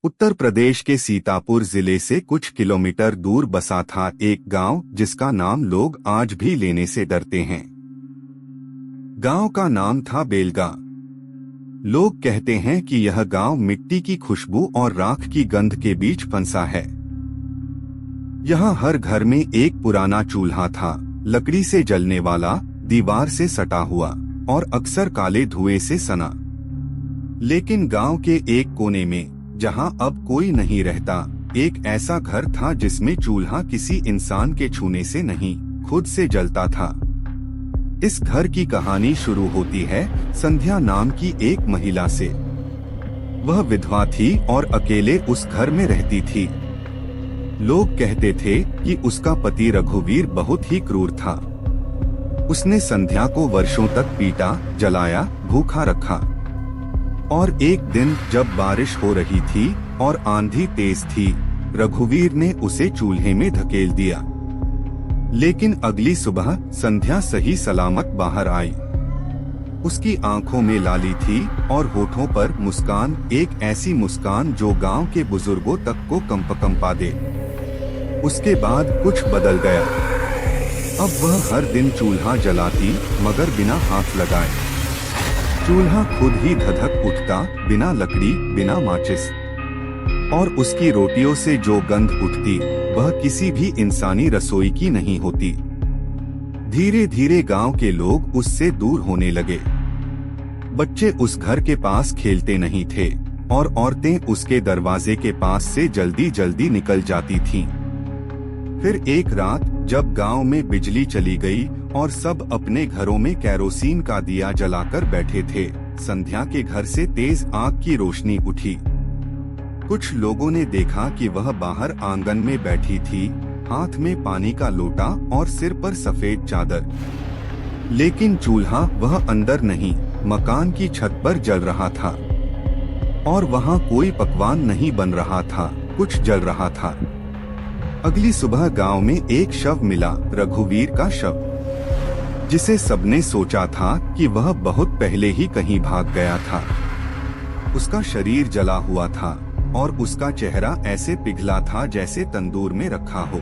उत्तर प्रदेश के सीतापुर जिले से कुछ किलोमीटर दूर बसा था एक गांव, जिसका नाम लोग आज भी लेने से डरते हैं। गांव का नाम था बेलगा। लोग कहते हैं कि यह गांव मिट्टी की खुशबू और राख की गंध के बीच फंसा है। यहाँ हर घर में एक पुराना चूल्हा था, लकड़ी से जलने वाला, दीवार से सटा हुआ और अक्सर काले धुएं से सना। लेकिन गांव के एक कोने में, जहां अब कोई नहीं रहता, एक ऐसा घर था जिसमें चूल्हा किसी इंसान के छूने से नहीं, खुद से जलता था। इस घर की कहानी शुरू होती है संध्या नाम की एक महिला से। वह विधवा थी और अकेले उस घर में रहती थी। लोग कहते थे कि उसका पति रघुवीर बहुत ही क्रूर था। उसने संध्या को वर्षों तक पीटा, जलाया, भूखा रखा। और एक दिन जब बारिश हो रही थी और आंधी तेज थी, रघुवीर ने उसे चूल्हे में धकेल दिया। लेकिन अगली सुबह संध्या सही सलामत बाहर आई। उसकी आंखों में लाली थी और होठों पर मुस्कान, एक ऐसी मुस्कान जो गांव के बुजुर्गों तक को कंपा दे। उसके बाद कुछ बदल गया। अब वह हर दिन चूल्हा जलाती, मगर बिना हाथ लगाए। चूल्हा खुद ही धधक उठता, बिना लकड़ी, बिना माचिस। और उसकी रोटियों से जो गंध उठती, वह किसी भी इंसानी रसोई की नहीं होती। धीरे धीरे गांव के लोग उससे दूर होने लगे। बच्चे उस घर के पास खेलते नहीं थे और औरतें उसके दरवाजे के पास से जल्दी जल्दी निकल जाती थीं। फिर एक रात जब गांव में बिजली चली गई और सब अपने घरों में केरोसिन का दिया जलाकर बैठे थे, संध्या के घर से तेज आग की रोशनी उठी। कुछ लोगों ने देखा कि वह बाहर आंगन में बैठी थी, हाथ में पानी का लोटा और सिर पर सफेद चादर। लेकिन चूल्हा वह अंदर नहीं, मकान की छत पर जल रहा था। और वहाँ कोई पकवान नहीं बन रहा था, कुछ जल रहा था। अगली सुबह गांव में एक शव मिला, रघुवीर का शव, जिसे सबने सोचा था कि वह बहुत पहले ही कहीं भाग गया था। उसका शरीर जला हुआ था और उसका चेहरा ऐसे पिघला था जैसे तंदूर में रखा हो।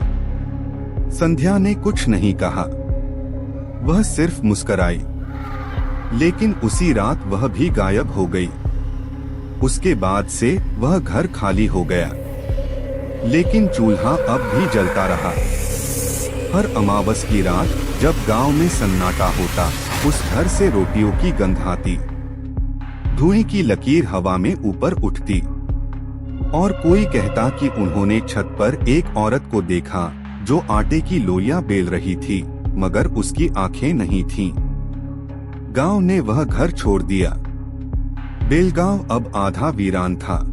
संध्या ने कुछ नहीं कहा, वह सिर्फ मुस्कुराई। लेकिन उसी रात वह भी गायब हो गई। उसके बाद से वह घर खाली हो गया। लेकिन चूल्हा अब भी जलता रहा। हर अमावस की रात जब गांव में सन्नाटा होता, उस घर से रोटियों की गंध आती, धुएं की लकीर हवा में ऊपर उठती। और कोई कहता कि उन्होंने छत पर एक औरत को देखा जो आटे की लोइयां बेल रही थी, मगर उसकी आंखें नहीं थीं। गांव ने वह घर छोड़ दिया। बेलगांव अब आधा वीरान था।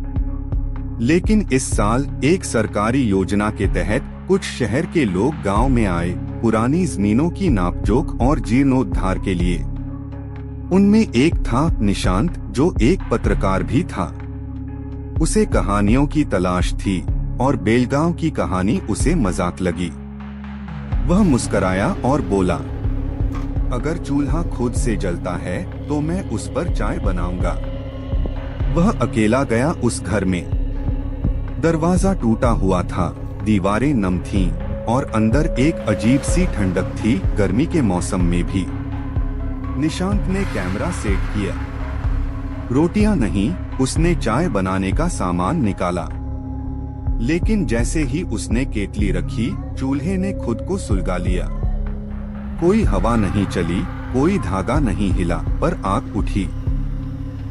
लेकिन इस साल एक सरकारी योजना के तहत कुछ शहर के लोग गांव में आए, पुरानी जमीनों की नापजोख और जीर्णोद्धार के लिए। उनमें एक था निशांत, जो एक पत्रकार भी था। उसे कहानियों की तलाश थी और बेलगांव की कहानी उसे मजाक लगी। वह मुस्कराया और बोला, अगर चूल्हा खुद से जलता है तो मैं उस पर चाय बनाऊंगा। वह अकेला गया उस घर में। दरवाजा टूटा हुआ था, दीवारें नम थीं और अंदर एक अजीब सी ठंडक थी, गर्मी के मौसम में भी। निशांत ने कैमरा सेट किया। रोटियां नहीं, उसने चाय बनाने का सामान निकाला। लेकिन जैसे ही उसने केतली रखी, चूल्हे ने खुद को सुलगा लिया। कोई हवा नहीं चली, कोई धागा नहीं हिला, पर आग उठी,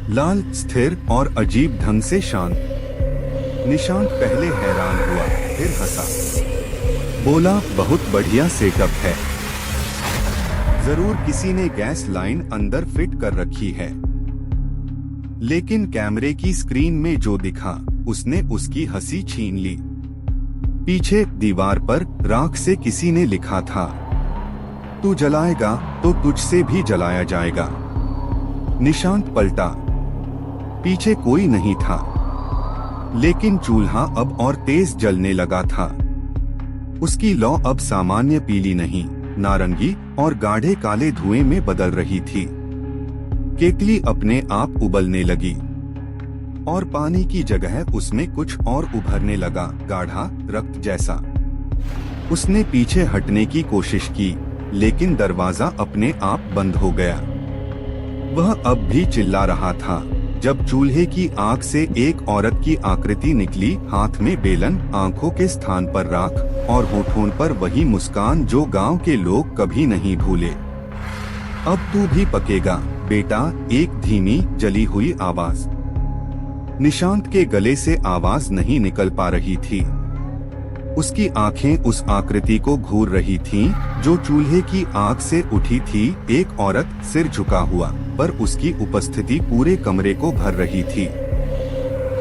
लाल, स्थिर और अजीब ढंग से शांत। निशांत पहले हैरान हुआ, फिर हंसा, बोला, बहुत बढ़िया सेटअप है। जरूर किसी ने गैस लाइन अंदर फिट कर रखी है। लेकिन कैमरे की स्क्रीन में जो दिखा, उसने उसकी हंसी छीन ली। पीछे दीवार पर राख से किसी ने लिखा था, तू जलाएगा तो तुझसे भी जलाया जाएगा। निशांत पलटा, पीछे कोई नहीं था। लेकिन चूल्हा अब और तेज जलने लगा था। उसकी लौ अब सामान्य पीली नहीं, नारंगी और गाढ़े काले धुएं में बदल रही थी। केतली अपने आप उबलने लगी और पानी की जगह उसमें कुछ और उभरने लगा, गाढ़ा, रक्त जैसा। उसने पीछे हटने की कोशिश की, लेकिन दरवाजा अपने आप बंद हो गया। वह अब भी चिल्ला रहा था जब चूल्हे की आग से एक औरत की आकृति निकली, हाथ में बेलन, आंखों के स्थान पर राख और होठों पर वही मुस्कान जो गांव के लोग कभी नहीं भूले। अब तू भी पकेगा बेटा, एक धीमी जली हुई आवाज। निशांत के गले से आवाज नहीं निकल पा रही थी। उसकी आंखें उस आकृति को घूर रही थीं, जो चूल्हे की आग से उठी थी, एक औरत, सिर झुका हुआ, पर उसकी उपस्थिति पूरे कमरे को भर रही थी।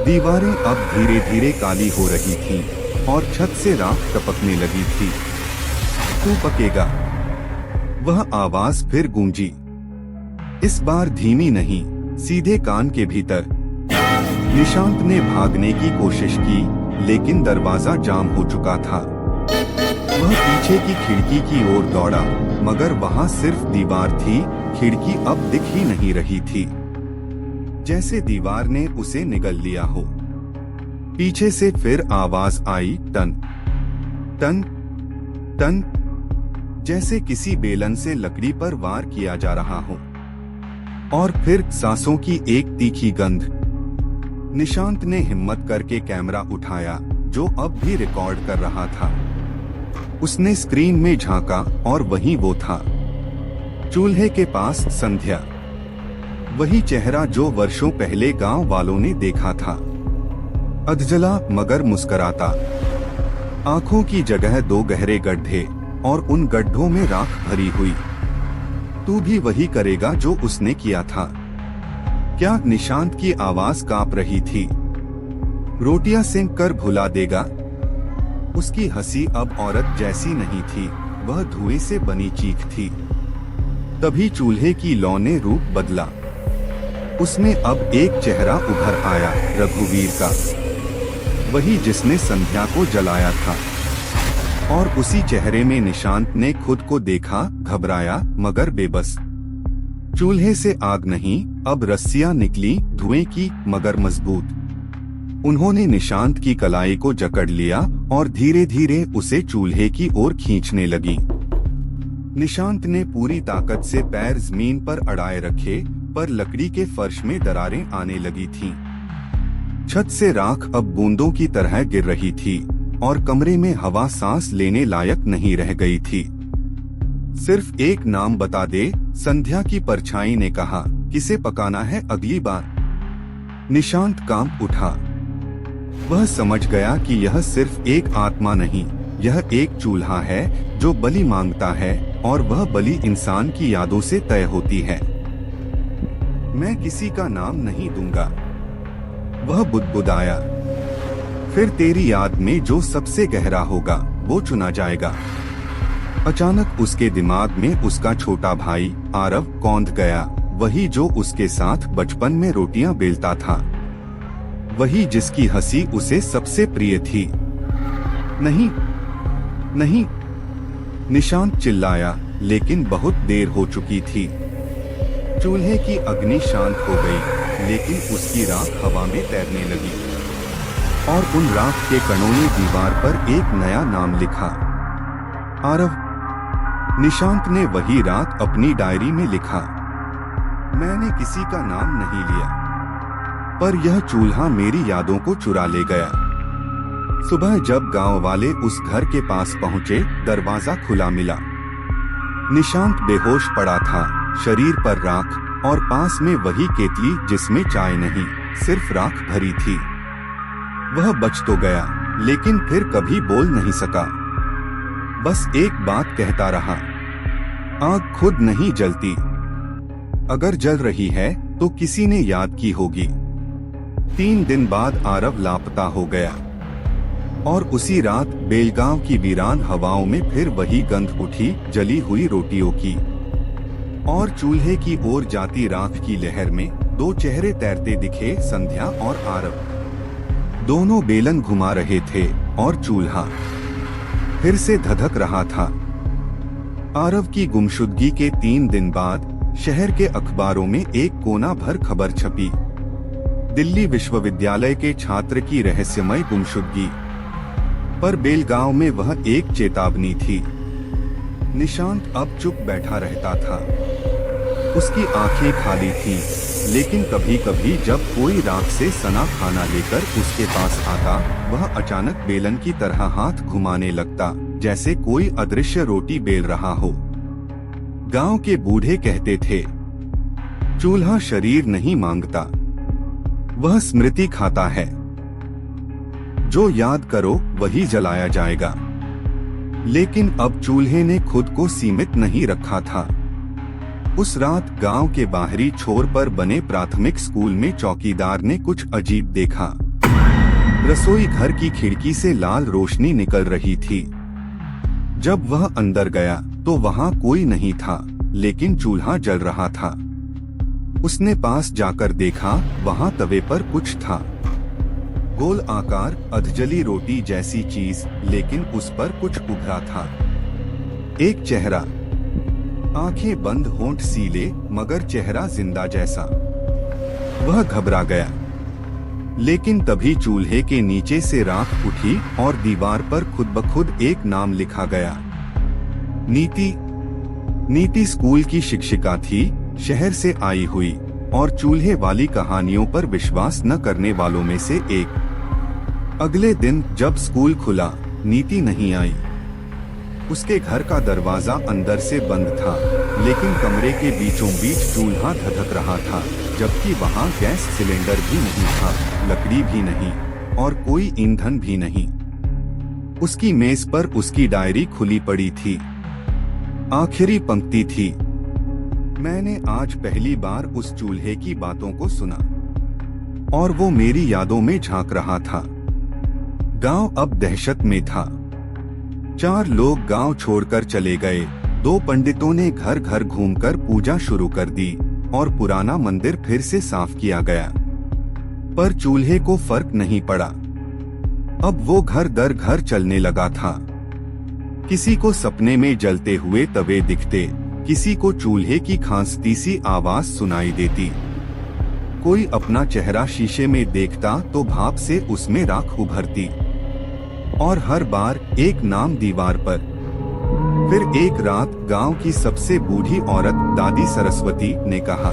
दीवारें अब धीरे धीरे काली हो रही थीं, और छत से राख टपकने लगी थी। तू पकेगा, वह आवाज फिर गूंजी, इस बार धीमी नहीं, सीधे कान के भीतर। निशांत ने भागने की कोशिश की, लेकिन दरवाजा जाम हो चुका था। वह पीछे की खिड़की की ओर दौड़ा, मगर वहां सिर्फ दीवार थी, खिड़की अब दिख ही नहीं रही थी, जैसे दीवार ने उसे निगल लिया हो। पीछे से फिर आवाज आई, टन टन टन, जैसे किसी बेलन से लकड़ी पर वार किया जा रहा हो। और फिर सांसों की एक तीखी गंध। निशांत ने हिम्मत करके कैमरा उठाया, जो अब भी रिकॉर्ड कर रहा था। उसने स्क्रीन में झांका और वहीं वो था, चूल्हे के पास संध्या। वही चेहरा जो वर्षों पहले गांव वालों ने देखा था, अधजला मगर मुस्कुराता। आंखों की जगह 2 गहरे गड्ढे, और उन गड्ढों में राख भरी हुई। तू भी वही करेगा जो उसने किया था क्या? निशांत की आवाज कांप रही थी। रोटियां सेंक कर भुला देगा? उसकी हंसी अब औरत जैसी नहीं थी, वह धुएं से बनी चीख थी। तभी चूल्हे की लौ ने रूप बदला। उसमें अब एक चेहरा उभर आया, रघुवीर का, वही जिसने संध्या को जलाया था। और उसी चेहरे में निशांत ने खुद को देखा, घबराया मगर बेबस। चूल्हे से आग नहीं, अब रस्सियां निकली, धुएं की मगर मजबूत। उन्होंने निशांत की कलाई को जकड़ लिया और धीरे धीरे उसे चूल्हे की ओर खींचने लगी। निशांत ने पूरी ताकत से पैर जमीन पर अड़ाए रखे, पर लकड़ी के फर्श में दरारें आने लगी थीं। छत से राख अब बूंदों की तरह गिर रही थी और कमरे में हवा सांस लेने लायक नहीं रह गई थी। सिर्फ एक नाम बता दे, संध्या की परछाई ने कहा। किसे पकाना है अगली बार? निशांत कांप उठा। वह समझ गया कि यह सिर्फ एक आत्मा नहीं, यह एक चूल्हा है जो बलि मांगता है, और वह बलि इंसान की यादों से तय होती है। मैं किसी का नाम नहीं दूंगा, वह बुदबुदाया। फिर तेरी याद में जो सबसे गहरा होगा वो चुना जाएगा। अचानक उसके दिमाग में उसका छोटा भाई आरव कौंध गया, वही जो उसके साथ बचपन में रोटियां बेलता था, वही जिसकी हंसी उसे सबसे प्रिय थी। नहीं नहीं, निशांत चिल्लाया, लेकिन बहुत देर हो चुकी थी। चूल्हे की अग्नि शांत हो गई, लेकिन उसकी राख हवा में तैरने लगी, और उन राख के कणों ने दीवार पर एक नया नाम लिखा, आरव। निशांत ने वही रात अपनी डायरी में लिखा, मैंने किसी का नाम नहीं लिया, पर यह चूल्हा मेरी यादों को चुरा ले गया। सुबह जब गांव वाले उस घर के पास पहुंचे, दरवाजा खुला मिला। निशांत बेहोश पड़ा था, शरीर पर राख, और पास में वही केतली जिसमें चाय नहीं, सिर्फ राख भरी थी। वह बच तो गया, लेकिन फिर कभी बोल नहीं सका। बस एक बात कहता रहा, आग खुद नहीं जलती, अगर जल रही है तो किसी ने याद की होगी। 3 दिन बाद आरव लापता हो गया, और उसी रात बेलगांव की वीरान हवाओं में फिर वही गंध उठी, जली हुई रोटियों की। और चूल्हे की ओर जाती राख की लहर में 2 चेहरे तैरते दिखे, संध्या और आरव। दोनों बेलन घुमा रहे थे और चूल्हा फिर से धधक रहा था। आरव की गुमशुदगी के 3 दिन बाद शहर के अखबारों में एक कोना भर खबर छपी, दिल्ली विश्वविद्यालय के छात्र की रहस्यमय गुमशुदगी। पर बेलगांव में वह एक चेतावनी थी। निशांत अब चुप बैठा रहता था, उसकी आंखें खाली थीं, लेकिन कभी कभी जब कोई राख से सना खाना लेकर उसके पास आता, वह अचानक बेलन की तरह हाथ घुमाने लगता, जैसे कोई अदृश्य रोटी बेल रहा हो। गांव के बूढ़े कहते थे, चूल्हा शरीर नहीं मांगता, वह स्मृति खाता है। जो याद करो वही जलाया जाएगा। लेकिन अब चूल्हे ने खुद को सीमित नहीं रखा था। उस रात गांव के बाहरी छोर पर बने प्राथमिक स्कूल में चौकीदार ने कुछ अजीब देखा। रसोई घर की खिड़की से लाल रोशनी निकल रही थी। जब वह अंदर गया तो वहाँ कोई नहीं था, लेकिन चूल्हा जल रहा था। उसने पास जाकर देखा, वहाँ तवे पर कुछ था, गोल आकार, अधजली रोटी जैसी चीज, लेकिन उस पर कुछ उभरा था। एक चेहरा, आंखें बंद, होंठ सीले, मगर चेहरा जिंदा जैसा। वह घबरा गया, लेकिन तभी चूल्हे के नीचे से राख उठी और दीवार पर खुद ब खुद एक नाम लिखा गया, नीति। नीति स्कूल की शिक्षिका थी, शहर से आई हुई और चूल्हे वाली कहानियों पर विश्वास न करने वालों में से एक। अगले दिन जब स्कूल खुला, नीति नहीं आई। उसके घर का दरवाजा अंदर से बंद था, लेकिन कमरे के बीचों बीच चूल्हा धधक रहा था, जबकि वहाँ गैस सिलेंडर भी नहीं था, लकड़ी भी नहीं और कोई ईंधन भी नहीं। उसकी मेज पर उसकी डायरी खुली पड़ी थी। आखिरी पंक्ति थी, मैंने आज पहली बार उस चूल्हे की बातों को सुना और वो मेरी यादों में झांक रहा था। गांव अब दहशत में था। 4 लोग गांव छोड़कर चले गए। 2 पंडितों ने घर घर घूमकर पूजा शुरू कर दी और पुराना मंदिर फिर से साफ किया गया, पर चूल्हे को फर्क नहीं पड़ा। अब वो घर दर घर चलने लगा था। किसी को सपने में जलते हुए तवे दिखते, किसी को चूल्हे की खांसती सी आवाज सुनाई देती। कोई अपना चेहरा शीशे में देखता तो भाप से उसमें राख उभरती, और हर बार एक नाम दीवार पर। फिर एक रात गांव की सबसे बूढ़ी औरत दादी सरस्वती ने कहा,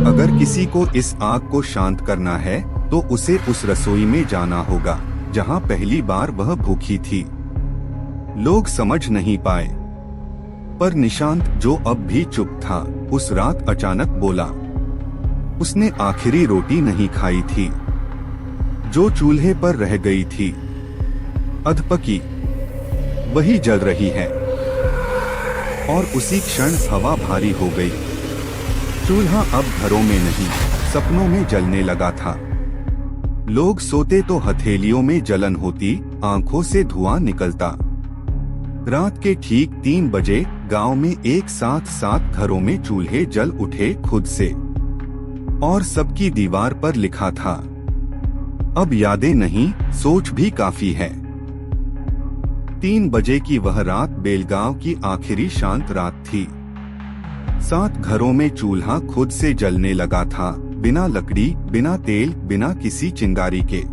अगर किसी को इस आग को शांत करना है तो उसे उस रसोई में जाना होगा जहां पहली बार वह भूखी थी। लोग समझ नहीं पाए, पर निशांत, जो अब भी चुप था, उस रात अचानक बोला। उसने आखिरी रोटी नहीं खाई थी, जो चूल्हे पर रह गई थी, अधपकी, वही जल रही है। और उसी क्षण हवा भारी हो गई। चूल्हा अब घरों में नहीं, सपनों में जलने लगा था। लोग सोते तो हथेलियों में जलन होती, आंखों से धुआं निकलता। रात के ठीक 3 बजे गांव में एक साथ 7 घरों में चूल्हे जल उठे खुद से, और सबकी दीवार पर लिखा था, अब यादें नहीं, सोच भी काफी है। 3 बजे की वह रात बेलगांव की आखिरी शांत रात थी। 7 घरों में चूल्हा खुद से जलने लगा था, बिना लकड़ी, बिना तेल, बिना किसी चिंगारी के।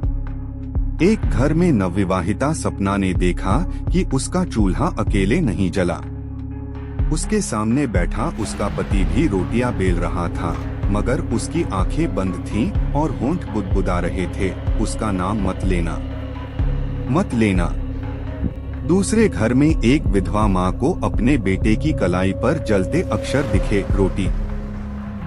एक घर में नवविवाहिता सपना ने देखा कि उसका चूल्हा अकेले नहीं जला। उसके सामने बैठा उसका पति भी रोटियां बेल रहा था, मगर उसकी आंखें बंद थीं और होंठ बुदबुदा रहे थे, उसका नाम मत लेना, मत लेना। दूसरे घर में एक विधवा माँ को अपने बेटे की कलाई पर जलते अक्षर दिखे, रोटी।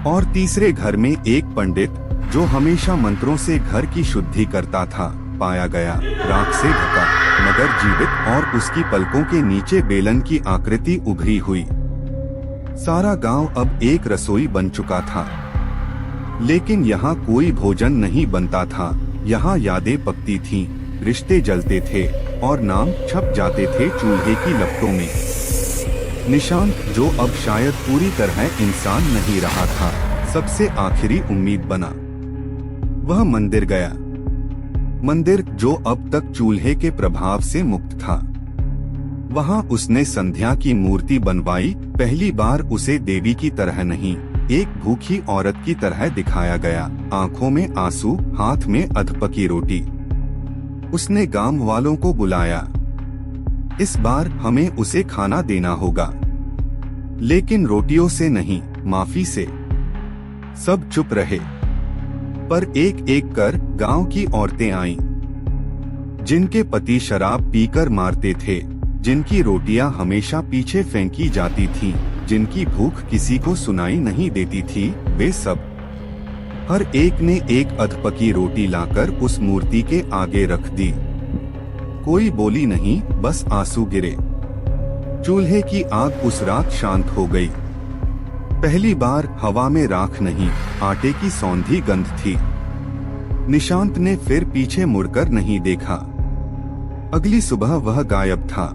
और तीसरे घर में एक पंडित, जो हमेशा मंत्रों से घर की शुद्धि करता था, पाया गया, राख से ढका, मगर जीवित, और उसकी पलकों के नीचे बेलन की आकृति उभरी हुई। सारा गांव अब एक रसोई बन चुका था, लेकिन यहाँ कोई भोजन नहीं बनता था। यहाँ यादें पकती थीं, रिश्ते जलते थे और नाम छप जाते थे चूल्हे की लपटों में। निशांत, जो अब शायद पूरी तरह इंसान नहीं रहा था, सबसे आखिरी उम्मीद बना। वह मंदिर गया, मंदिर जो अब तक चूल्हे के प्रभाव से मुक्त था। वहां उसने संध्या की मूर्ति बनवाई। पहली बार उसे देवी की तरह नहीं, एक भूखी औरत की तरह दिखाया गया, आंखों में आंसू, हाथ में अधपकी रोटी। उसने गांव वालों को बुलाया, इस बार हमें उसे खाना देना होगा, लेकिन रोटियों से नहीं, माफी से। सब चुप रहे, पर एक एक कर गांव की औरतें आईं, जिनके पति शराब पीकर मारते थे, जिनकी रोटियां हमेशा पीछे फेंकी जाती थीं, जिनकी भूख किसी को सुनाई नहीं देती थी, वे सब। हर एक ने एक अधपकी रोटी लाकर उस मूर्ति के आगे रख दी। कोई बोली नहीं, बस आंसू गिरे। चूल्हे की आग उस रात शांत हो गई। पहली बार हवा में राख नहीं, आटे की सौंधी गंध थी। निशांत ने फिर पीछे मुड़कर नहीं देखा। अगली सुबह वह गायब था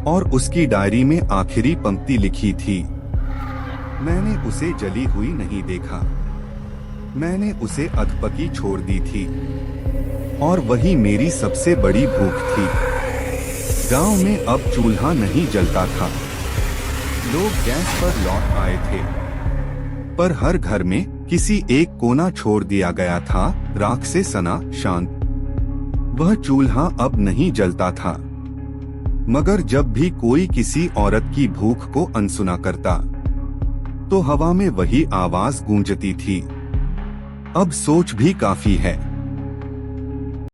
और उसकी डायरी में आखिरी पंक्ति लिखी थी, मैंने उसे जली हुई नहीं देखा, मैंने उसे अधपकी छोड़ दी थी और वही मेरी सबसे बड़ी भूख थी। गांव में अब चूल्हा नहीं जलता था, लोग गैस पर लौट आए थे, पर हर घर में किसी एक कोना छोड़ दिया गया था, राख से सना शांत। वह चूल्हा अब नहीं जलता था, मगर जब भी कोई किसी औरत की भूख को अनसुना करता तो हवा में वही आवाज गूंजती थी, अब सोच भी काफी है।